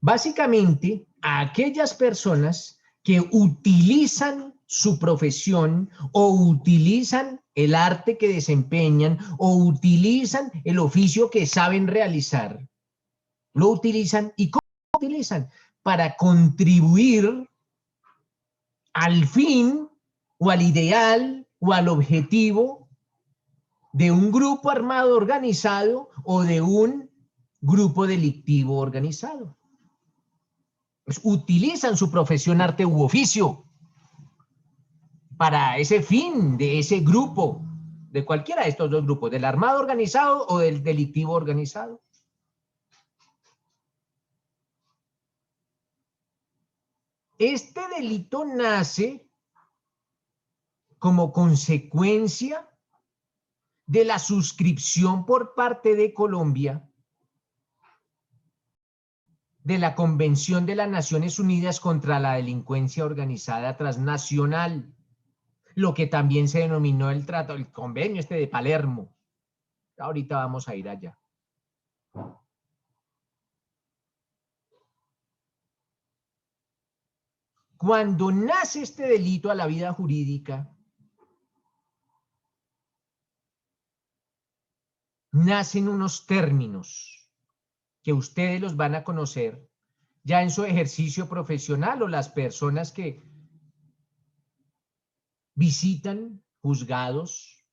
Básicamente, a aquellas personas que utilizan su profesión o utilizan el arte que desempeñan o utilizan el oficio que saben realizar, lo utilizan. ¿Y cómo lo utilizan? Para contribuir al fin o al ideal o al objetivo de un grupo armado organizado o de un grupo delictivo organizado. Pues utilizan su profesión, arte u oficio para ese fin de ese grupo, de cualquiera de estos dos grupos, del armado organizado o del delictivo organizado. Este delito nace como consecuencia de la suscripción por parte de Colombia de la Convención de las Naciones Unidas contra la Delincuencia Organizada Transnacional, lo que también se denominó el convenio de Palermo. Ahorita vamos a ir allá. Cuando nace este delito a la vida jurídica, nacen unos términos que ustedes los van a conocer ya en su ejercicio profesional o las personas que visitan juzgados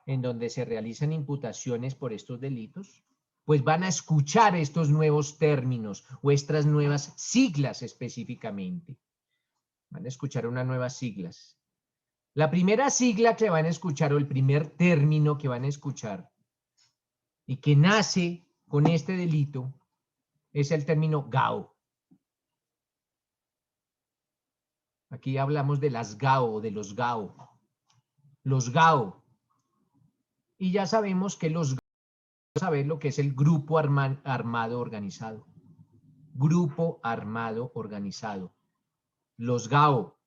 en donde se realizan imputaciones por estos delitos, pues van a escuchar estos nuevos términos o estas nuevas siglas específicamente. Van a escuchar unas nuevas siglas. La primera sigla que van a escuchar o el primer término que van a escuchar y que nace con este delito es el término GAO. Aquí hablamos de las GAO, de los GAO. Los GAO. Y ya sabemos que los GAO, saber lo que es el grupo armado organizado. Grupo armado organizado. Los GAO.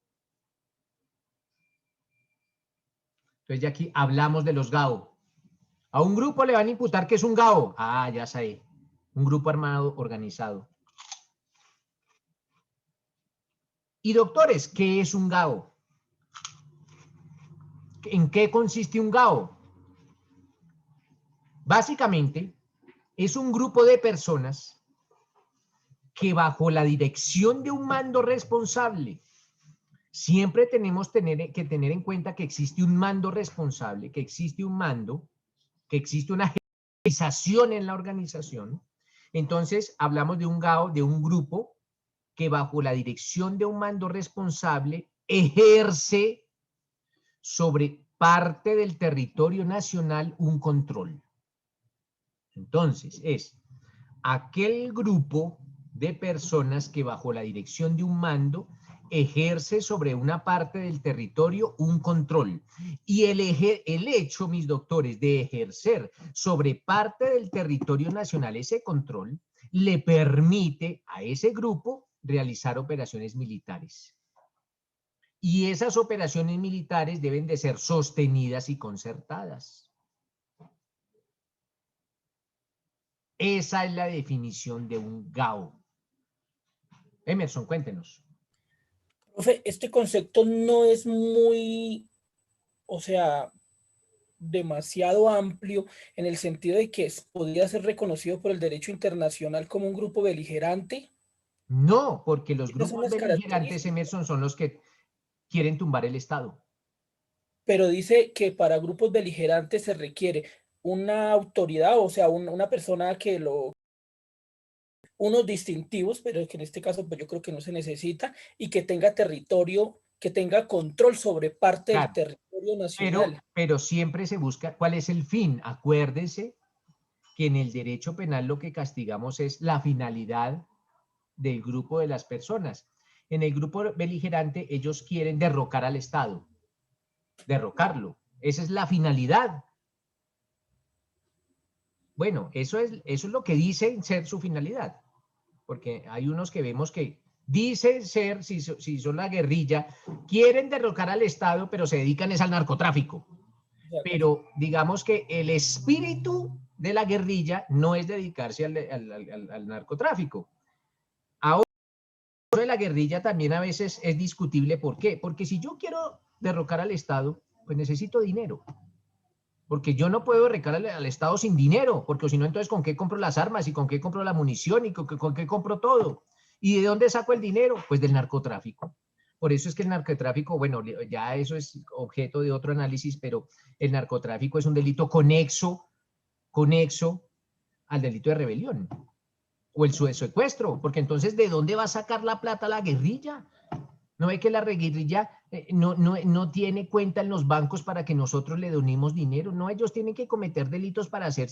Entonces ya aquí hablamos de los GAO. A un grupo le van a imputar que es un GAO. Ah, ya sé. Un grupo armado organizado. Y doctores, ¿qué es un GAO? ¿En qué consiste un GAO? Básicamente, es un grupo de personas que bajo la dirección de un mando responsable, siempre tenemos que tener en cuenta que existe un mando responsable, que existe un mando, que existe una jerarquización en la organización. Entonces, hablamos de un GAO, de un grupo que bajo la dirección de un mando responsable ejerce sobre parte del territorio nacional un control. Entonces, es aquel grupo de personas que bajo la dirección de un mando ejerce sobre una parte del territorio un control. Y el hecho, mis doctores, de ejercer sobre parte del territorio nacional ese control, le permite a ese grupo realizar operaciones militares. Y esas operaciones militares deben de ser sostenidas y concertadas. Esa es la definición de un GAO. Emerson, cuéntenos. Profe, este concepto no es muy, o sea, demasiado amplio en el sentido de que podría ser reconocido por el derecho internacional como un grupo beligerante. No, porque los grupos beligerantes, Emerson, son los que quieren tumbar el Estado. Pero dice que para grupos beligerantes se requiere una autoridad, o sea, una persona que unos distintivos, pero que en este caso pues yo creo que no se necesita, y que tenga territorio, que tenga control sobre parte del territorio nacional. Pero siempre se busca, ¿cuál es el fin? Acuérdense que en el derecho penal lo que castigamos es la finalidad del grupo de las personas. En el grupo beligerante ellos quieren derrocar al Estado, derrocarlo. Esa es la finalidad. Bueno, eso es lo que dicen ser su finalidad, porque hay unos que vemos que dicen ser, si son la guerrilla, quieren derrocar al Estado, pero se dedican es al narcotráfico. Pero digamos que el espíritu de la guerrilla no es dedicarse al narcotráfico. Ahora, de la guerrilla también a veces es discutible. ¿Por qué? Porque si yo quiero derrocar al Estado, pues necesito dinero. Porque yo no puedo derrocar al Estado sin dinero, porque si no, entonces ¿con qué compro las armas? ¿Y con qué compro la munición? ¿Y con qué compro todo? ¿Y de dónde saco el dinero? Pues del narcotráfico. Por eso es que el narcotráfico, bueno, ya eso es objeto de otro análisis, pero el narcotráfico es un delito conexo al delito de rebelión o el secuestro, porque entonces, ¿de dónde va a sacar la plata la guerrilla? ¿No ve que la guerrilla no tiene cuenta en los bancos para que nosotros le donemos dinero? No, ellos tienen que cometer delitos para hacer.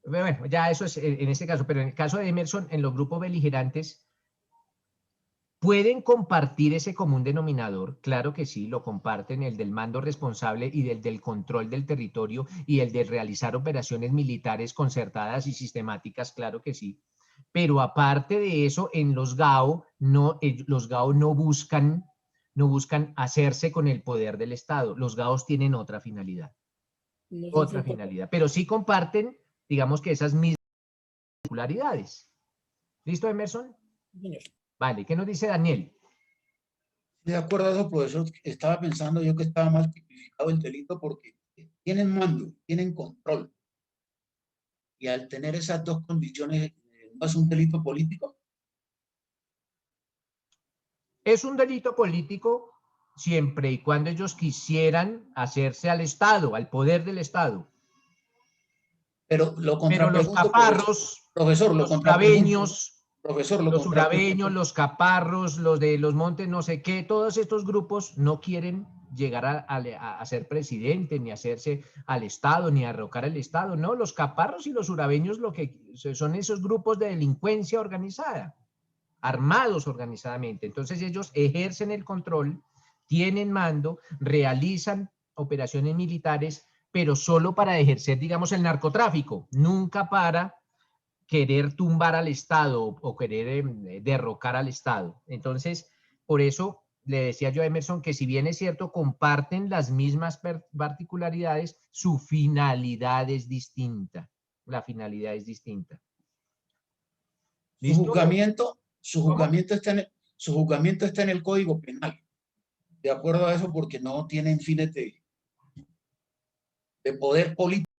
Bueno, ya eso es en este caso, pero en el caso de Emerson, en los grupos beligerantes, ¿pueden compartir ese común denominador? Claro que sí, lo comparten, el del mando responsable y del control del territorio y el de realizar operaciones militares concertadas y sistemáticas, claro que sí. Pero aparte de eso, en los GAO no buscan hacerse con el poder del Estado. Los GAOs tienen otra finalidad. Otra finalidad. Pero sí comparten, digamos que esas mismas particularidades. ¿Listo, Emerson? Señor. Vale, ¿qué nos dice Daniel? De acuerdo a eso, profesor, estaba pensando yo que estaba mal tipificado el delito porque tienen mando, tienen control. Y al tener esas dos condiciones, ¿no es un delito político? Es un delito político siempre y cuando ellos quisieran hacerse al Estado, al poder del Estado. Pero lo Pero los caparros, profesor, los urabeños, profesor, los urabeños, los caparros, los de los montes no sé qué, todos estos grupos no quieren llegar a ser presidente, ni hacerse al Estado, ni a derrocar al Estado, no, los caparros y los urabeños lo que son esos grupos de delincuencia organizada, armados organizadamente. Entonces ellos ejercen el control, tienen mando, realizan operaciones militares, pero solo para ejercer, digamos, el narcotráfico, nunca para querer tumbar al Estado o querer derrocar al Estado. Entonces, por eso le decía yo a Emerson que si bien es cierto, comparten las mismas particularidades, su finalidad es distinta. La finalidad es distinta. Su juzgamiento está en el Código Penal. De acuerdo a eso, porque no tienen fines de poder político.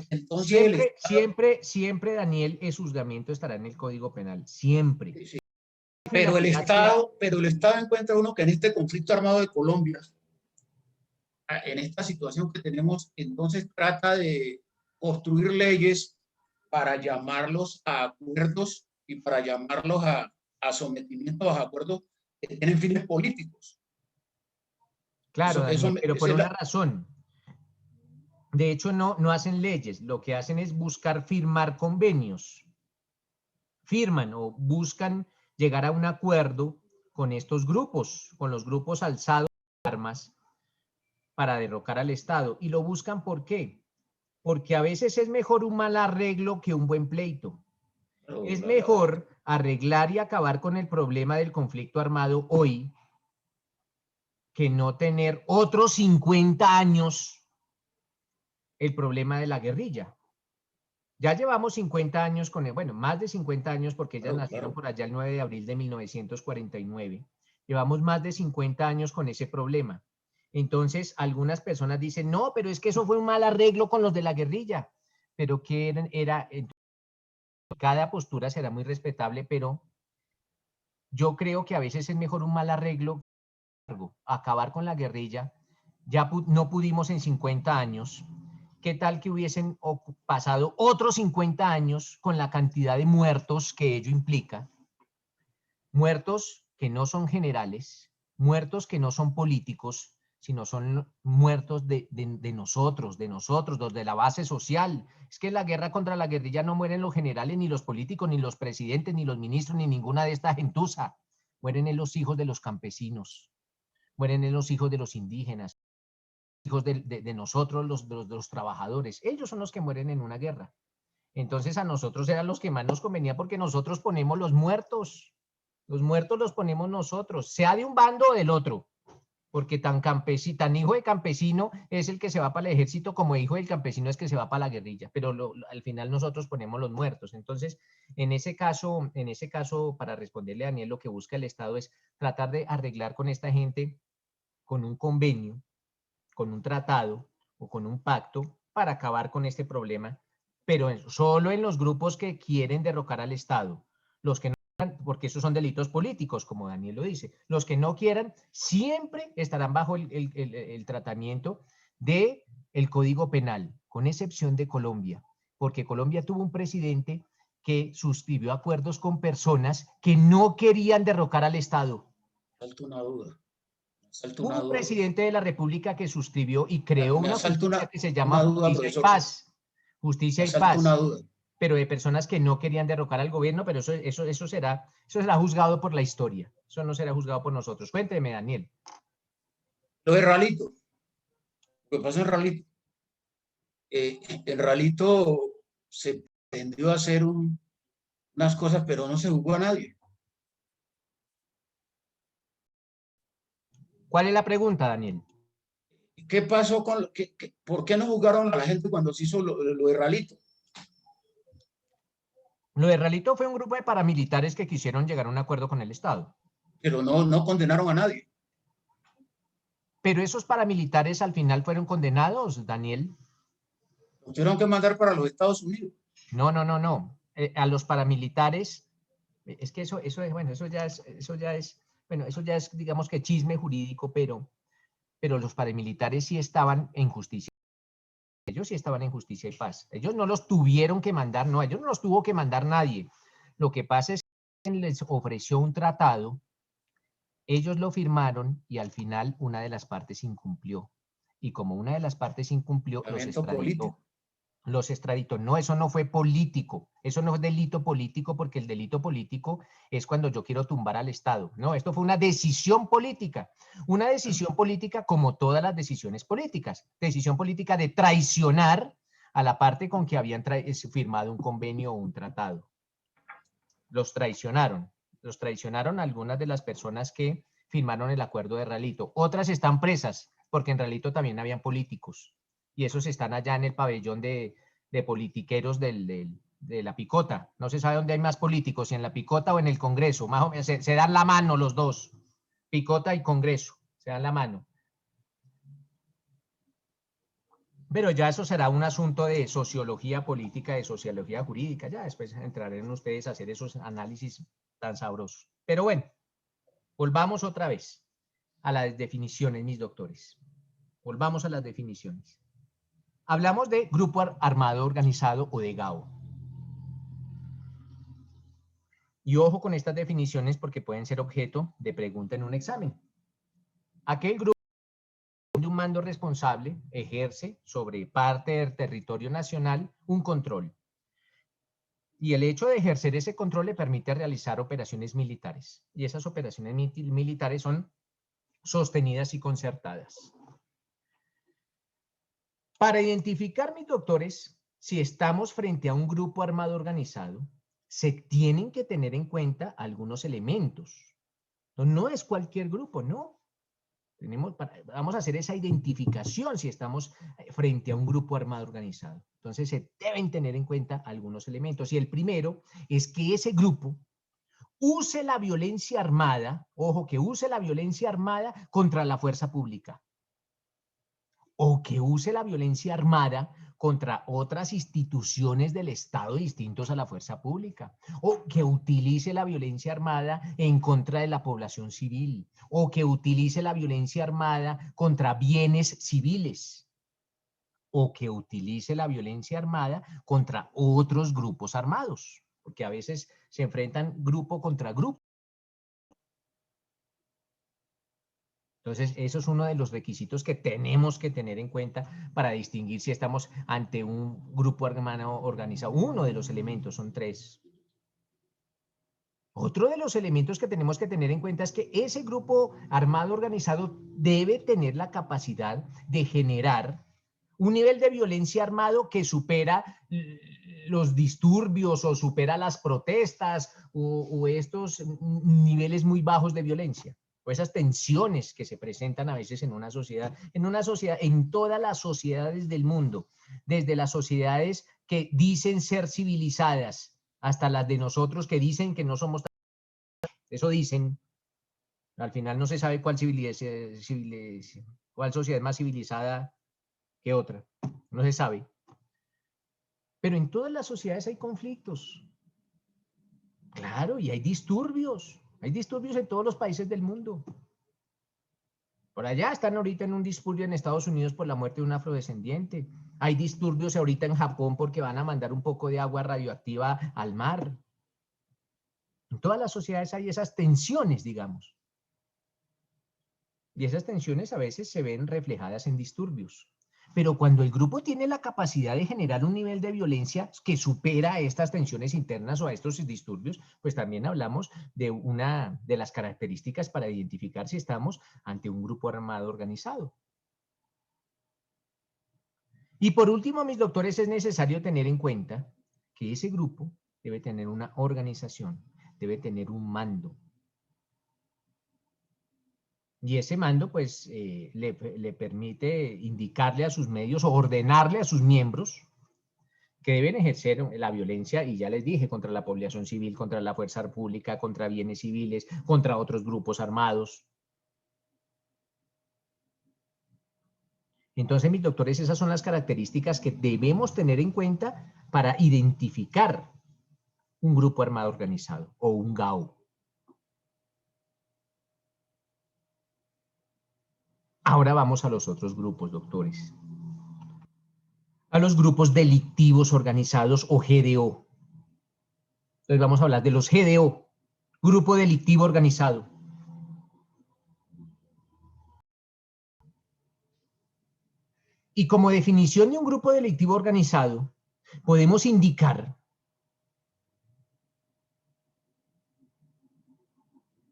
Entonces, siempre, Daniel, el juzgamiento estará en el Código Penal. Siempre. Sí. Pero el Estado encuentra uno que en este conflicto armado de Colombia, en esta situación que tenemos, entonces trata de construir leyes para llamarlos a acuerdos y para llamarlos a sometimiento a acuerdos que tienen fines políticos. Claro, Daniel, pero por una razón. De hecho, no hacen leyes, lo que hacen es buscar firmar convenios. Firman o buscan llegar a un acuerdo con estos grupos, con los grupos alzados de armas para derrocar al Estado. ¿Y lo buscan por qué? Porque a veces es mejor un mal arreglo que un buen pleito. Es mejor arreglar y acabar con el problema del conflicto armado hoy que no tener otros 50 años el problema de la guerrilla. Ya llevamos 50 años con él, bueno, más de 50 años porque ellas nacieron por allá el 9 de abril de 1949. Llevamos más de 50 años con ese problema. Entonces, algunas personas dicen, no, pero es que eso fue un mal arreglo con los de la guerrilla. Pero que cada postura será muy respetable, pero yo creo que a veces es mejor un mal arreglo, acabar con la guerrilla. Ya no pudimos en 50 años. ¿Qué tal que hubiesen pasado otros 50 años con la cantidad de muertos que ello implica? Muertos que no son generales, muertos que no son políticos, sino son muertos de nosotros, los de la base social. Es que en la guerra contra la guerrilla no mueren los generales, ni los políticos, ni los presidentes, ni los ministros, ni ninguna de esta gentuza. Mueren en los hijos de los campesinos, mueren en los hijos de los indígenas, hijos de nosotros, los trabajadores. Ellos son los que mueren en una guerra. Entonces a nosotros eran los que más nos convenía porque nosotros ponemos los muertos. Los muertos los ponemos nosotros, sea de un bando o del otro. Porque tan hijo de campesino es el que se va para el ejército como hijo del campesino es que se va para la guerrilla. Pero al final nosotros ponemos los muertos. Entonces, en ese caso, para responderle a Daniel, lo que busca el Estado es tratar de arreglar con esta gente con un convenio, con un tratado o con un pacto para acabar con este problema, pero solo en los grupos que quieren derrocar al Estado. Los que no, porque esos son delitos políticos, como Daniel lo dice. Los que no quieran siempre estarán bajo el tratamiento del Código Penal, con excepción de Colombia, porque Colombia tuvo un presidente que suscribió acuerdos con personas que no querían derrocar al Estado. Salto una duda. Hubo un presidente de la República que suscribió y creó una justicia que se llama Justicia y Paz. Justicia y Paz. Pero de personas que no querían derrocar al gobierno, pero eso será juzgado por la historia. Eso no será juzgado por nosotros. Cuénteme, Daniel. Lo de Ralito. Lo que pasa en Ralito. En Ralito se pretendió hacer unas cosas, pero no se juzgó a nadie. ¿Cuál es la pregunta, Daniel? ¿Qué pasó con por qué no juzgaron a la gente cuando se hizo lo de Ralito? Lo de Ralito fue un grupo de paramilitares que quisieron llegar a un acuerdo con el Estado. Pero no condenaron a nadie. Pero esos paramilitares al final fueron condenados, Daniel. Los tuvieron que mandar para los Estados Unidos. No. A los paramilitares, es que eso ya es, digamos que chisme jurídico, pero los paramilitares sí estaban en justicia. Ellos sí estaban en Justicia y Paz. Ellos no los tuvieron que mandar, no, ellos no los tuvo que mandar nadie. Lo que pasa es que les ofreció un tratado, ellos lo firmaron y al final una de las partes incumplió. Y como una de las partes incumplió, los extraditó. No, eso no fue político. Eso no es delito político, porque el delito político es cuando yo quiero tumbar al Estado. No, esto fue una decisión política. Una decisión política como todas las decisiones políticas. Decisión política de traicionar a la parte con que habían firmado un convenio o un tratado. Los traicionaron. Los traicionaron algunas de las personas que firmaron el acuerdo de Ralito. Otras están presas, porque en Ralito también habían políticos. Y esos están allá en el pabellón de politiqueros de la Picota. No se sabe dónde hay más políticos, si en la Picota o en el Congreso. Más o menos se dan la mano los dos. Picota y Congreso, se dan la mano. Pero ya eso será un asunto de sociología política, de sociología jurídica. Ya después entrarán ustedes a hacer esos análisis tan sabrosos. Pero bueno, volvamos otra vez a las definiciones, mis doctores. Volvamos a las definiciones. Hablamos de grupo armado organizado o de GAO. Y ojo con estas definiciones porque pueden ser objeto de pregunta en un examen. Aquel grupo de un mando responsable ejerce sobre parte del territorio nacional un control. Y el hecho de ejercer ese control le permite realizar operaciones militares. Y esas operaciones militares son sostenidas y concertadas. Para identificar, mis doctores, si estamos frente a un grupo armado organizado, se tienen que tener en cuenta algunos elementos. No es cualquier grupo, no. Vamos a hacer esa identificación si estamos frente a un grupo armado organizado. Entonces se deben tener en cuenta algunos elementos. Y el primero es que ese grupo use la violencia armada, ojo, que use la violencia armada contra la fuerza pública. O que use la violencia armada contra otras instituciones del Estado distintos a la fuerza pública, o que utilice la violencia armada en contra de la población civil, o que utilice la violencia armada contra bienes civiles, o que utilice la violencia armada contra otros grupos armados, porque a veces se enfrentan grupo contra grupo. Entonces, eso es uno de los requisitos que tenemos que tener en cuenta para distinguir si estamos ante un grupo armado organizado. Uno de los elementos, son tres. Otro de los elementos que tenemos que tener en cuenta es que ese grupo armado organizado debe tener la capacidad de generar un nivel de violencia armado que supera los disturbios o supera las protestas o estos niveles muy bajos de violencia. O esas tensiones que se presentan a veces en una sociedad, en todas las sociedades del mundo, desde las sociedades que dicen ser civilizadas hasta las de nosotros que dicen que no somos tan... Eso dicen, al final no se sabe cuál sociedad es más civilizada que otra, no se sabe. Pero en todas las sociedades hay conflictos. Claro, y hay disturbios en todos los países del mundo. Por allá están ahorita en un disturbio en Estados Unidos por la muerte de un afrodescendiente. Hay disturbios ahorita en Japón porque van a mandar un poco de agua radioactiva al mar. En todas las sociedades hay esas tensiones, digamos. Y esas tensiones a veces se ven reflejadas en disturbios. Pero cuando el grupo tiene la capacidad de generar un nivel de violencia que supera a estas tensiones internas o a estos disturbios, pues también hablamos de una de las características para identificar si estamos ante un grupo armado organizado. Y por último, mis doctores, es necesario tener en cuenta que ese grupo debe tener una organización, debe tener un mando. Y ese mando, pues, le permite indicarle a sus medios o ordenarle a sus miembros que deben ejercer la violencia, y ya les dije, contra la población civil, contra la fuerza pública, contra bienes civiles, contra otros grupos armados. Entonces, mis doctores, esas son las características que debemos tener en cuenta para identificar un grupo armado organizado o un GAO. Ahora vamos a los otros grupos, doctores. A los grupos delictivos organizados o GDO. Entonces vamos a hablar de los GDO, Grupo Delictivo Organizado. Y como definición de un grupo delictivo organizado, podemos indicar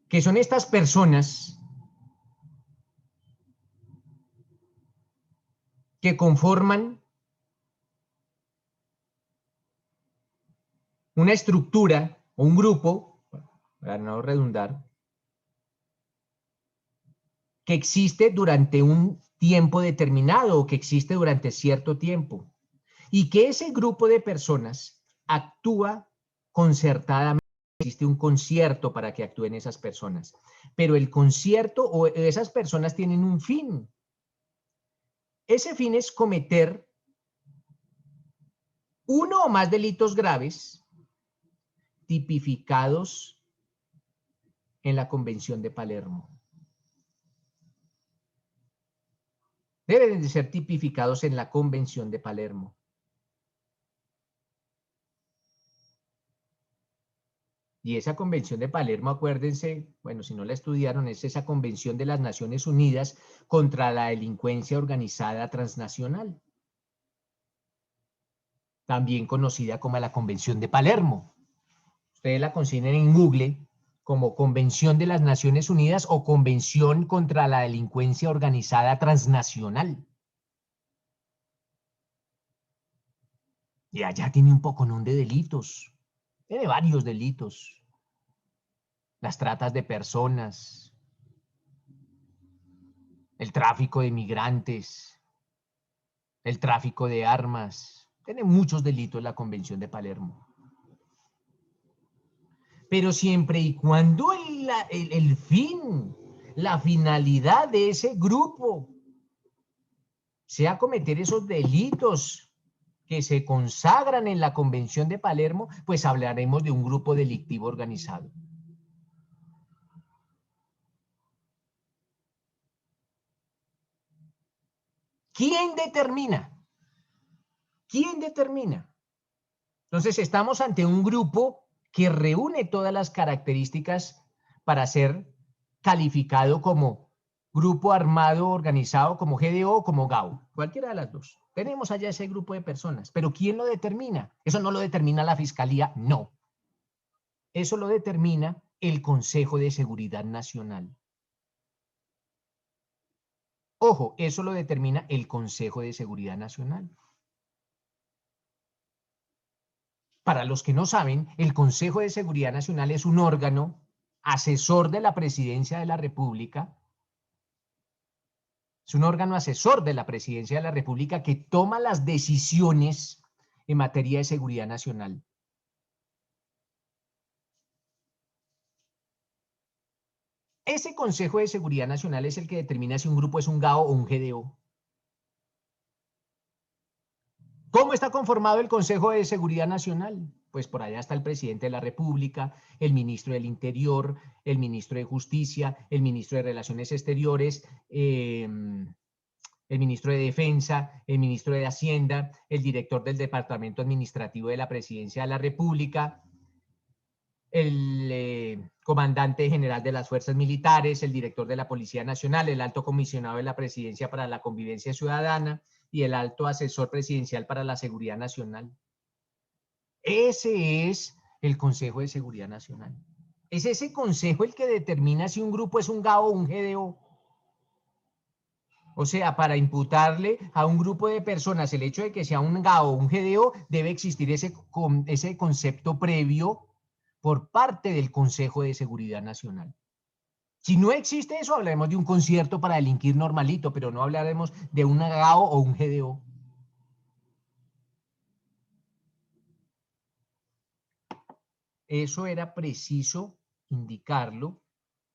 que son estas personas que conforman una estructura o un grupo, para no redundar, que existe durante un tiempo determinado o que existe durante cierto tiempo, y que ese grupo de personas actúa concertadamente. Existe un concierto para que actúen esas personas, pero el concierto o esas personas tienen un fin. Ese fin es cometer uno o más delitos graves tipificados en la Convención de Palermo. Deben de ser tipificados en la Convención de Palermo. Y esa Convención de Palermo, acuérdense, bueno, si no la estudiaron, es esa Convención de las Naciones Unidas contra la delincuencia organizada transnacional, también conocida como la Convención de Palermo. Ustedes la consiguen en Google como Convención de las Naciones Unidas o Convención contra la delincuencia organizada transnacional. Y allá tiene un poconón de delitos. Tiene varios delitos. Las tratas de personas, el tráfico de migrantes, el tráfico de armas. Tiene muchos delitos la Convención de Palermo. Pero siempre y cuando el fin, la finalidad de ese grupo sea cometer esos delitos que se consagran en la Convención de Palermo, pues hablaremos de un grupo delictivo organizado. ¿Quién determina? ¿Quién determina? Entonces estamos ante un grupo que reúne todas las características para ser calificado como grupo armado organizado, como GDO o como GAO, cualquiera de las dos. Tenemos allá ese grupo de personas, pero ¿quién lo determina? Eso no lo determina la Fiscalía, no. Eso lo determina el Consejo de Seguridad Nacional. Ojo, eso lo determina el Consejo de Seguridad Nacional. Para los que no saben, el Consejo de Seguridad Nacional es un órgano asesor de la Presidencia de la República. Es un órgano asesor de la Presidencia de la República que toma las decisiones en materia de seguridad nacional. Ese Consejo de Seguridad Nacional es el que determina si un grupo es un GAO o un GDO. ¿Cómo está conformado el Consejo de Seguridad Nacional? pues por allá está el presidente de la República, el ministro del Interior, el ministro de Justicia, el ministro de Relaciones Exteriores, el ministro de Defensa, el ministro de Hacienda, el director del Departamento Administrativo de la Presidencia de la República, el comandante general de las Fuerzas Militares, el director de la Policía Nacional, el alto comisionado de la Presidencia para la Convivencia Ciudadana y el alto asesor presidencial para la Seguridad Nacional. Ese es el Consejo de Seguridad Nacional. Es ese consejo el que determina si un grupo es un GAO o un GDO. O sea, para imputarle a un grupo de personas el hecho de que sea un GAO o un GDO, debe existir ese concepto previo por parte del Consejo de Seguridad Nacional. Si no existe eso, hablaremos de un concierto para delinquir normalito, pero no hablaremos de un GAO o un GDO. Eso era preciso indicarlo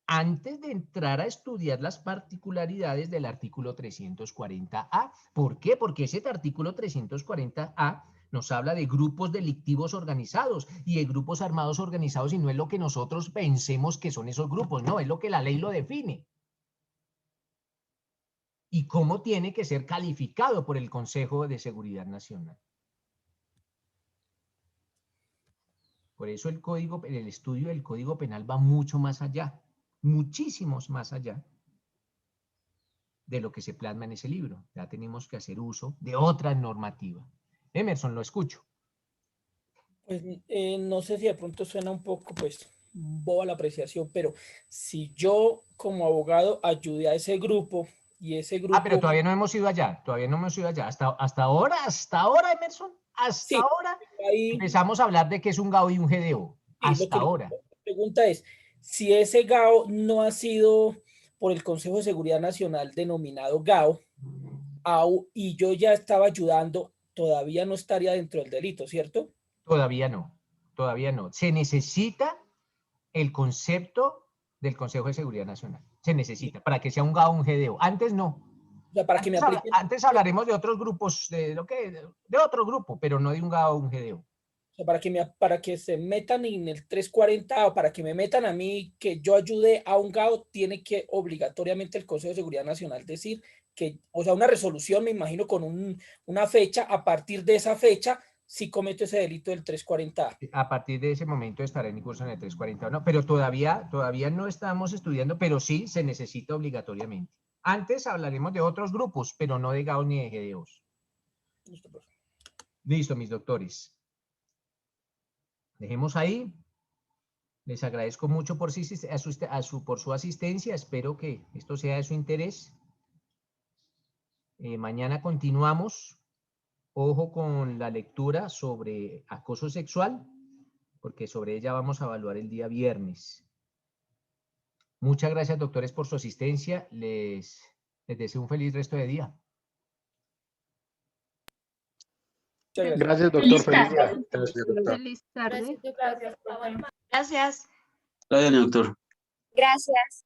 antes de entrar a estudiar las particularidades del artículo 340A. ¿Por qué? Porque ese artículo 340A nos habla de grupos delictivos organizados y de grupos armados organizados, y no es lo que nosotros pensemos que son esos grupos, no, es lo que la ley lo define. Y cómo tiene que ser calificado por el Consejo de Seguridad Nacional. Por eso el estudio del Código Penal va mucho más allá, muchísimos más allá de lo que se plasma en ese libro. Ya tenemos que hacer uso de otra normativa. Emerson, lo escucho. Pues no sé si de pronto suena un poco, pues, boba la apreciación, pero si yo como abogado ayudé a ese grupo y ese grupo... Ah, pero todavía no hemos ido allá, todavía no hemos ido allá. Hasta ahora, Emerson, hasta ahora empezamos a hablar de que es un GAO y un GDO. Hasta ahora. La pregunta es, si ese GAO no ha sido por el Consejo de Seguridad Nacional denominado GAO, y yo ya estaba ayudando, todavía no estaría dentro del delito, ¿cierto? Todavía no, todavía no. Se necesita el concepto del Consejo de Seguridad Nacional. Se necesita para que sea un GAO o un GDO. Antes no. O sea, para que me apliquen... Antes hablaremos de otros grupos, de otro grupo, pero no de un GAO o un GDO. O sea, para que se metan en el 340 o para que me metan a mí que yo ayude a un GAO, tiene que obligatoriamente el Consejo de Seguridad Nacional decir que, o sea, una resolución, me imagino, con una fecha, a partir de esa fecha, si cometo ese delito del 340. A partir de ese momento estará en curso en el 340. No, pero todavía no estamos estudiando, pero sí se necesita obligatoriamente. Antes hablaremos de otros grupos, pero no de GAO ni de GDOs. Listo, mis doctores. Dejemos ahí. Les agradezco mucho por su asistencia. Espero que esto sea de su interés. Mañana continuamos. Ojo con la lectura sobre acoso sexual, porque sobre ella vamos a evaluar el día viernes. Muchas gracias, doctores, por su asistencia. Les deseo un feliz resto de día. Gracias, doctor. Feliz día. Feliz tarde. Gracias. Gracias, doctor. Gracias.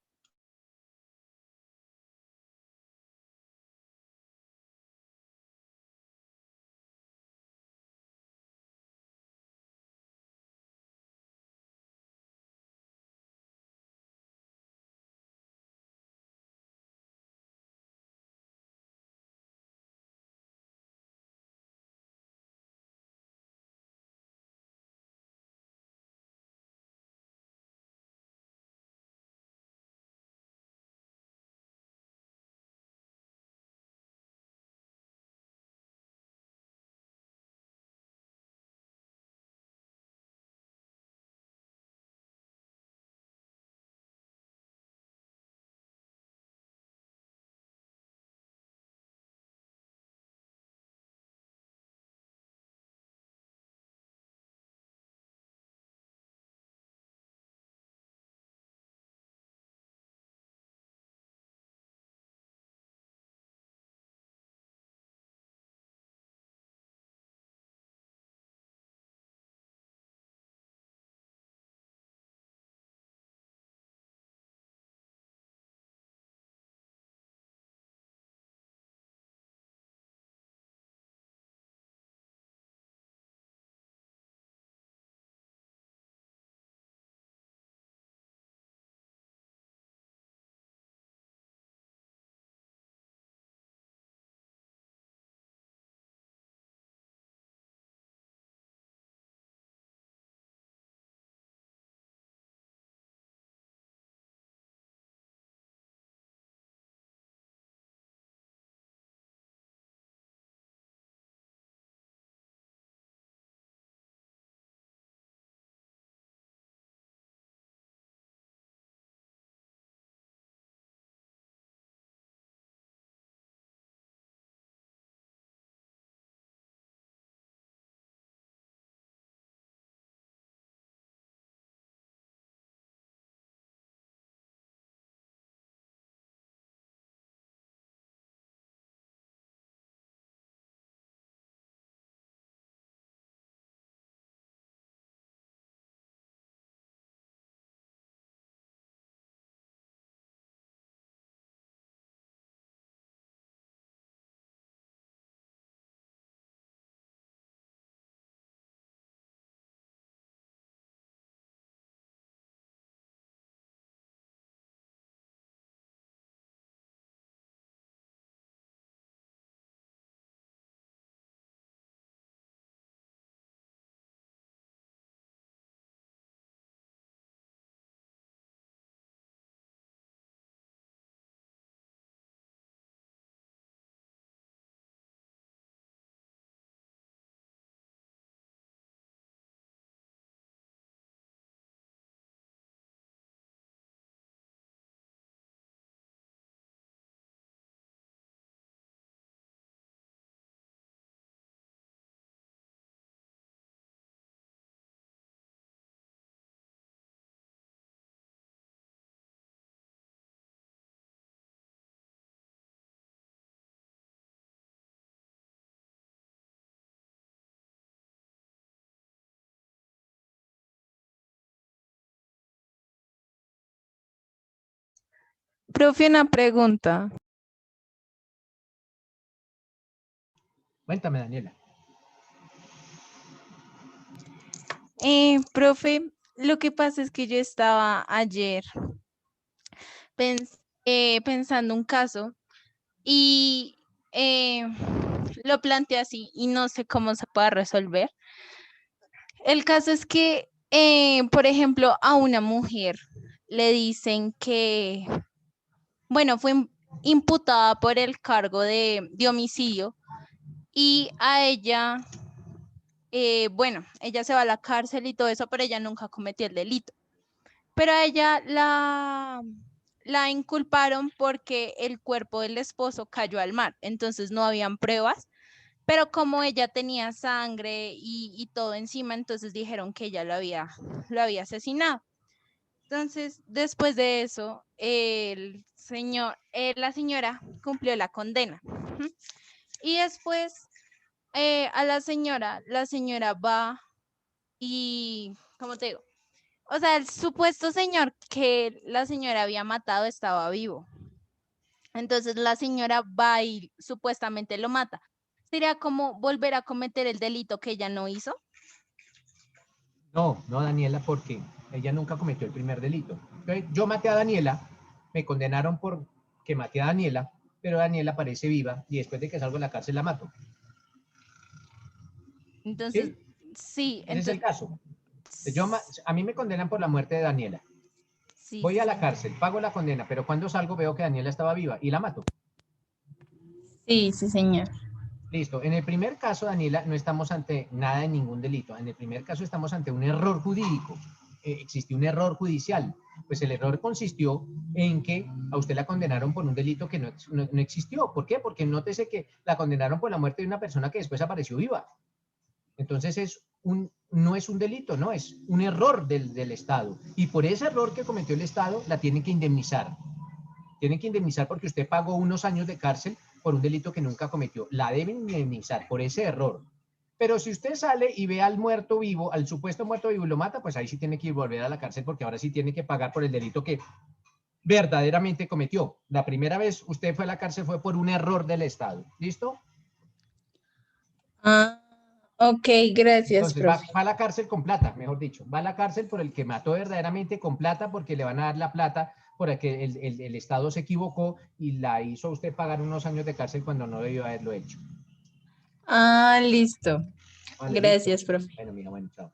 Profe, una pregunta. Cuéntame, Daniela. Profe, lo que pasa es que yo estaba ayer pensando un caso y lo planteé así y no sé cómo se puede resolver. El caso es que, por ejemplo, a una mujer le dicen que, bueno, fue imputada por el cargo de homicidio y a ella, bueno, ella se va a la cárcel y todo eso, pero ella nunca cometió el delito. Pero a ella la inculparon porque el cuerpo del esposo cayó al mar, entonces no habían pruebas, pero como ella tenía sangre y todo encima, entonces dijeron que ella lo había asesinado. Entonces, después de eso, la señora cumplió la condena. Y después a la señora va y, ¿cómo te digo? O sea, el supuesto señor que la señora había matado estaba vivo. Entonces la señora va y supuestamente lo mata. ¿Sería como volver a cometer el delito que ella no hizo? No, no, Daniela, porque ella nunca cometió el primer delito. Entonces, yo maté a Daniela, me condenaron por que maté a Daniela, pero Daniela aparece viva y después de que salgo de la cárcel la mato. Entonces, sí. Ese es el caso. A mí me condenan por la muerte de Daniela. Sí, voy a la cárcel, pago la condena, pero cuando salgo veo que Daniela estaba viva y la mato. Sí, sí, señor. Listo. En el primer caso, Daniela, no estamos ante nada de ningún delito. En el primer caso estamos ante un error jurídico. Existió un error judicial. Pues el error consistió en que a usted la condenaron por un delito que no existió. ¿Por qué? Porque nótese que la condenaron por la muerte de una persona que después apareció viva. Entonces no es un delito, no, es un error del Estado. Y por ese error que cometió el Estado, la tienen que indemnizar. Tienen que indemnizar porque usted pagó unos años de cárcel por un delito que nunca cometió. La deben indemnizar por ese error. Pero si usted sale y ve al muerto vivo, al supuesto muerto vivo y lo mata, pues ahí sí tiene que ir volver a la cárcel porque ahora sí tiene que pagar por el delito que verdaderamente cometió. La primera vez usted fue a la cárcel fue por un error del Estado. ¿Listo? Ah, ok, gracias, Entonces profe. va a la cárcel con plata, mejor dicho. Va a la cárcel por el que mató verdaderamente con plata porque le van a dar la plata por el que el Estado se equivocó y la hizo a usted pagar unos años de cárcel cuando no debió haberlo hecho. Ah, listo. Vale, Gracias, listo. profe. Bueno, mija, bueno, chao.